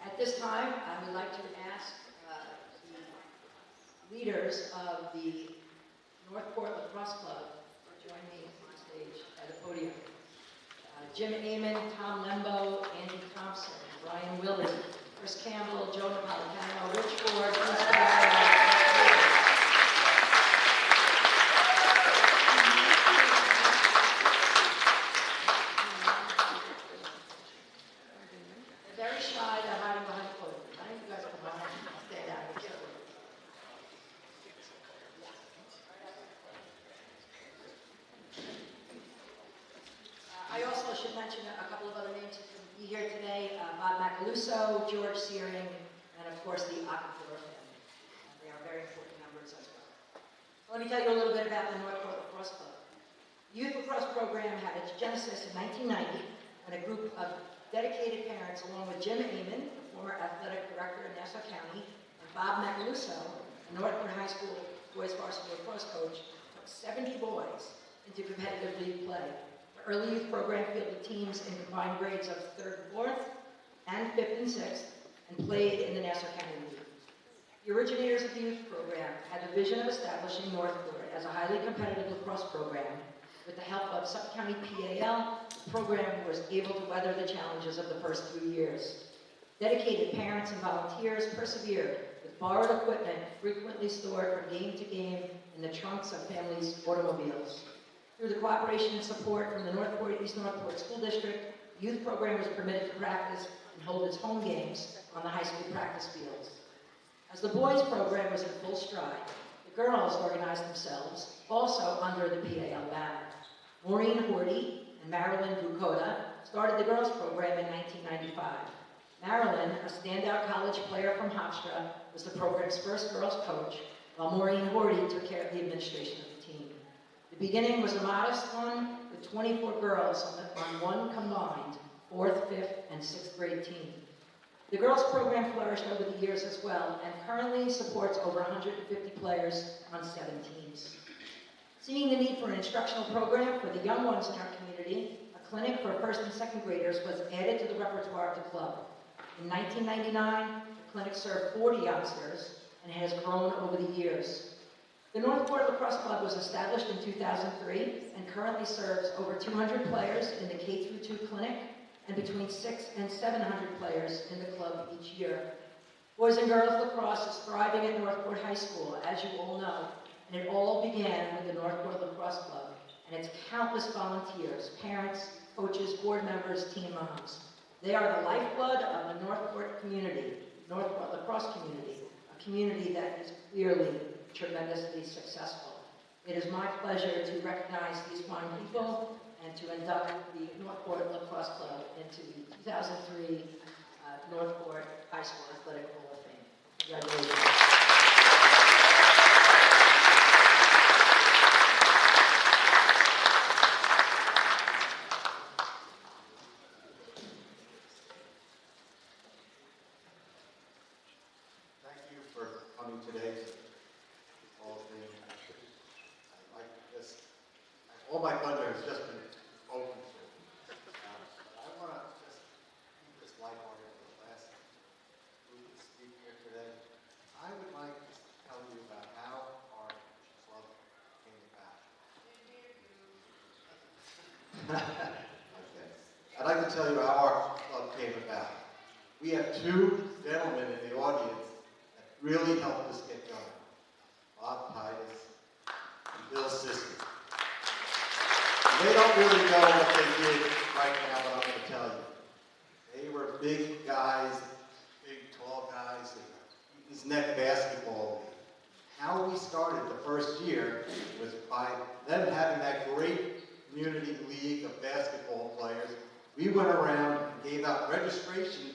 At this time, I would like to ask the leaders of the Northport Lacrosse Club to join me on stage at the podium. Jim Amon, Tom Lembo, Andy Thompson, Brian Willard, Chris Campbell, Joe Napolitano, Rich Ford, Bruce Ferraro. Very shy, they're hiding behind the podium. I think you guys will come on and stay down here. I also should mention a couple of other names who can be here today. Bob Macaluso, George Searing, and of course the Acapulco family. They are very important members as well. So let me tell you a little bit about the Northport Lacrosse Club. The Youth Lacrosse program had its genesis in 1990 when a group of dedicated parents, along with Jim Amon, the former athletic director in Nassau County, and Bob Macaluso, a Northport High School boys varsity lacrosse coach, took 70 boys into competitive league play. The early youth program fielded teams in combined grades of 3rd and 4th, and 5th and 6th, and played in the Nassau County League. The originators of the youth program had the vision of establishing Northport as a highly competitive lacrosse program. With the help of Suffolk County PAL, the program was able to weather the challenges of the first 3 years. Dedicated parents and volunteers persevered with borrowed equipment frequently stored from game to game in the trunks of families' automobiles. Through the cooperation and support from the East Northport School District, the youth program was permitted to practice and hold its home games on the high school practice fields. As the boys program was in full stride, the girls organized themselves, also under the PAL banner. Maureen Horty and Marilyn Bukoda started the girls program in 1995. Marilyn, a standout college player from Hofstra, was the program's first girls coach, while Maureen Horty took care of the administration of the team. The beginning was a modest one, with 24 girls on one combined 4th, 5th, and 6th grade team. The girls program flourished over the years as well, and currently supports over 150 players on 7 teams. Seeing the need for an instructional program for the young ones in our community, a clinic for 1st and 2nd graders was added to the repertoire of the club. In 1999, the clinic served 40 youngsters and has grown over the years. The Northport Lacrosse Club was established in 2003 and currently serves over 200 players in the K-2 clinic and between 600 and 700 players in the club each year. Boys and girls lacrosse is thriving at Northport High School, as you all know, and it all began with the Northport Lacrosse Club and its countless volunteers, parents, coaches, board members, team moms. They are the lifeblood of the Northport community, Northport Lacrosse community, a community that is clearly tremendously successful. It is my pleasure to recognize these fine people and to induct the Northport Lacrosse Club into the 2003 Northport High School Athletic Hall of Fame. Congratulations. Thank you for coming today to the Hall of Fame. I like this. All my thunder has just been open to. I want to just keep this lighthearted for the last group to speak here today. I would like to tell you about how our club came about. Okay. I'd like to tell you how our club came about. We have 2 gentlemen in the audience that really helped us get going. Bob Titus and Bill Siskey. They don't really know what they did right now, but I'm going to tell you. big guys, big tall guys, these net basketball league. How we started the first year was by them having that great community league of basketball players. We went around and gave out registration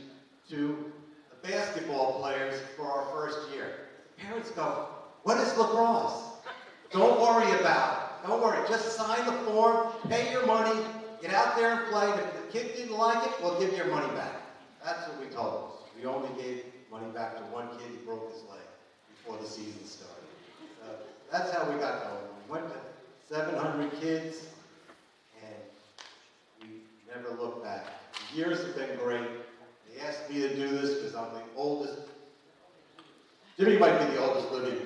to the basketball players for our first year. Parents go, what is lacrosse? Don't worry about it. Don't worry. Just sign the form, pay your money, get out there and play. If the kid didn't like it, we'll give you your money back. That's what we told them. We only gave money back to one kid who broke his leg before the season started. That's how we got going. We went to 700 kids, and we never looked back. The years have been great. They asked me to do this because I'm the oldest. Jimmy might be the oldest living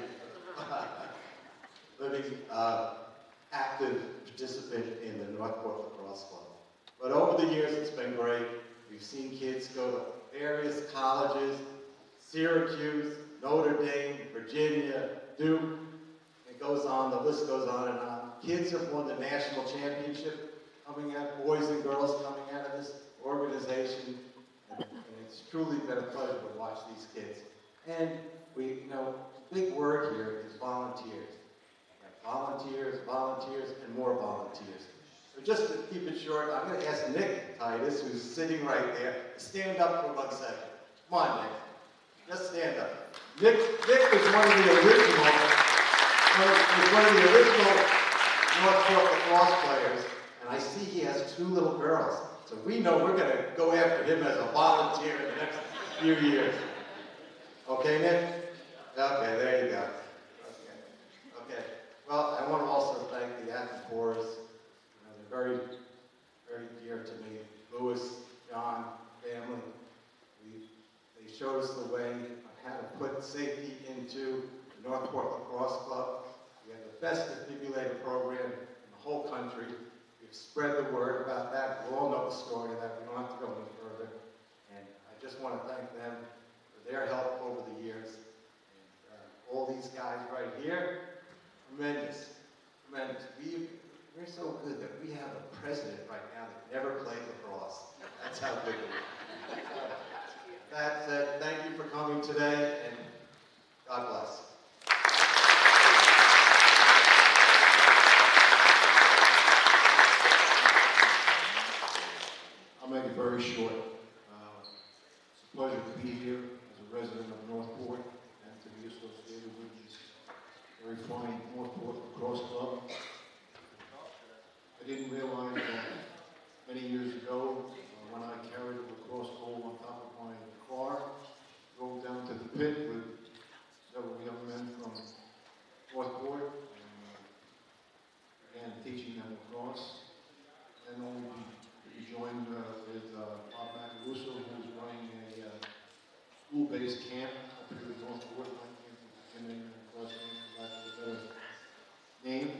active participant in the Northport Lacrosse Club. But over the years, it's been great. We've seen kids go to various colleges, Syracuse, Notre Dame, Virginia, Duke. It goes on, the list goes on and on. Kids have won the national championship coming out, boys and girls coming out of this organization. And it's truly been a pleasure to watch these kids. And we, big word here is volunteers. Volunteers, volunteers, and more volunteers. So just to keep it short, I'm going to ask Nick Titus, who's sitting right there, to stand up for 1 second. Come on, Nick. Just stand up. Nick was one of the original Northport lacrosse players, and I see he has 2 little girls. So we know we're going to go after him as a volunteer in the next few years. Okay, Nick? Okay, there you go. Okay. Well, I want to also thank the Athens Boys. They're very, very dear to me. Louis, John, family. They showed us the way on how to put safety into the Northport Lacrosse Club. We have the best defibrillator program in the whole country. We've spread the word about that. We all know the story of that. We don't have to go any further. And I just want to thank them for their help over the years. And all these guys right here, tremendous, tremendous. We're so good that we have a president right now that never played lacrosse. That's how good it is. That said, thank you for coming today, and God bless. I'll make it very short. It's a pleasure to be here as a resident of Northport and to be associated with this very fine Northport Lacrosse Club. I didn't realize that many years ago when I carried a lacrosse goal on top of my car, drove down to the pit with several young men from Northport and began teaching them lacrosse. And only to be joined with Bob Macaruso, who's running a school-based camp up here in Northport. My camp is beginning, of course, for lack of a better name.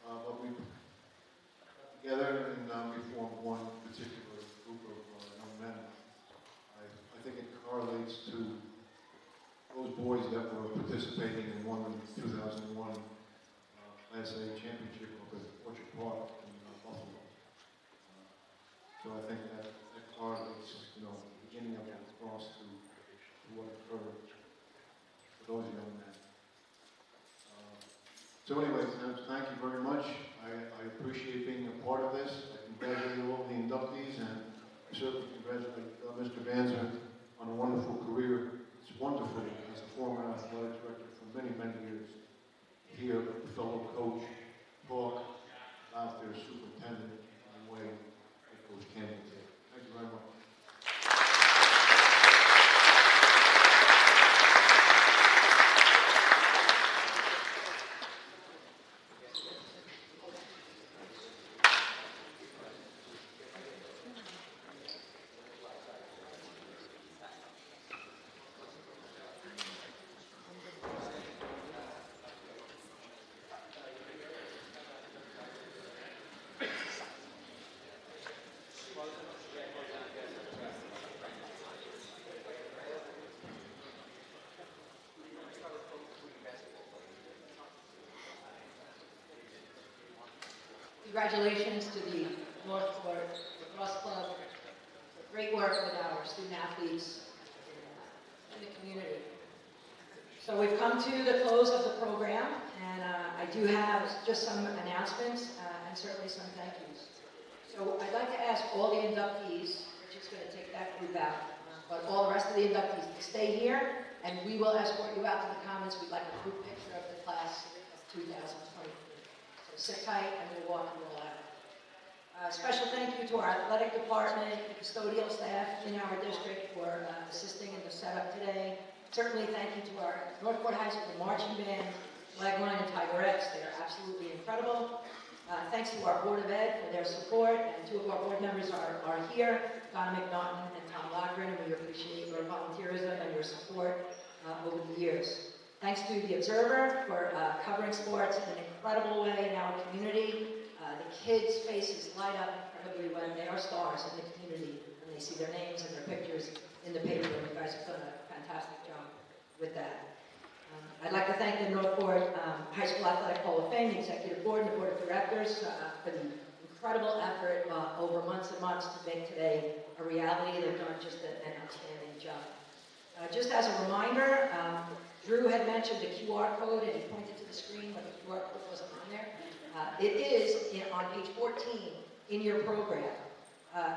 But we got together and we formed one particular group of young men. I think it correlates to those boys that were participating in one of the 2001 Class A championship up at Orchard Park in Buffalo. So I think that correlates, the beginning of the lacrosse to what occurred for those young men. So anyways, thank you very much. I appreciate being a part of this. I congratulate all the inductees, and I certainly congratulate Mr. Banzer on a wonderful career. It's wonderful as a former athletic director for many, many years. Hear a fellow coach talk about their superintendent in the way that Coach Campbell did. Thank you very much. Congratulations to the Northport Lacrosse Club, great work with our student athletes in the community. So we've come to the close of the program, and I do have just some announcements and certainly some thank yous. So I'd like to ask all the inductees, which is going to take that group out, but all the rest of the inductees to stay here, and we will escort you out to the Commons. We'd like a group picture of the class of 2023. So sit tight, and we'll walk you all out. Special thank you to our athletic department, custodial staff in our district for assisting in the setup today. Certainly thank you to our Northport High School marching band, Flagline and Tigerettes. They are absolutely incredible. Thanks to our Board of Ed for their support, and two of our board members are here, Donna McNaughton and Tom Lochran, and we appreciate your volunteerism and your support over the years. Thanks to the Observer for covering sports in an incredible way in our community. The kids' faces light up incredibly when they are stars in the community, when they see their names and their pictures in the paper. You guys have done a fantastic job with that. I'd like to thank the Northport High School Athletic Hall of Fame, the Executive Board, and the Board of Directors for the incredible effort over months and months to make today a reality. They've done just an outstanding job. Just as a reminder, Drew had mentioned the QR code, and he pointed to the screen, but the QR code wasn't on there. It is on page 14 in your program.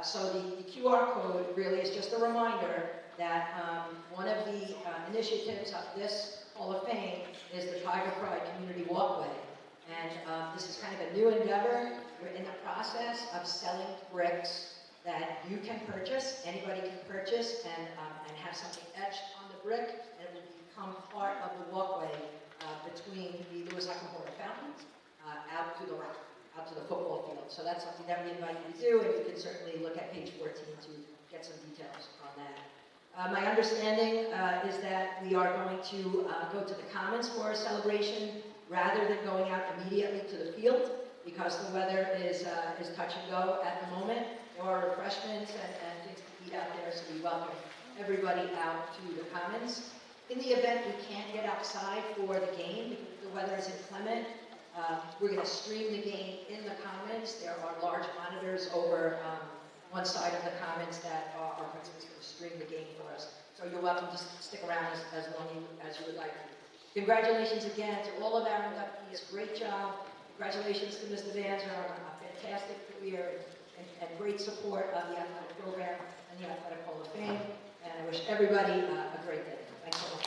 So the QR code really is just a reminder that one of the initiatives of this Hall of Fame is the Tiger Pride Community Walkway. And this is kind of a new endeavor. We're in the process of selling bricks that you can purchase, anybody can purchase, and have something etched on the brick, and it will become part of the walkway between the Lewis Ackenhorn Fountain out to the rock, out to the football field. So that's something that we invite you to do, and you can certainly look at page 14 to get some details on that. My understanding is that we are going to go to the Commons for a celebration rather than going out immediately to the field, because the weather is touch and go at the moment. There are refreshments and things to eat out there, so we welcome everybody out to the Commons. In the event we can't get outside for the game, because the weather is inclement, we're going to stream the game in the Commons. There are large monitors over one side of the Commons that our principal is going to stream the game for us. So you're welcome to stick around as long as you would like to. Congratulations again to all of our inductees. Great job. Congratulations to Mr. Vanzer on a fantastic career and great support of the athletic program and the Athletic Hall of Fame. And I wish everybody a great day. Thanks so much.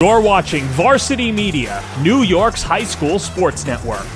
You're watching Varsity Media, New York's high school sports network.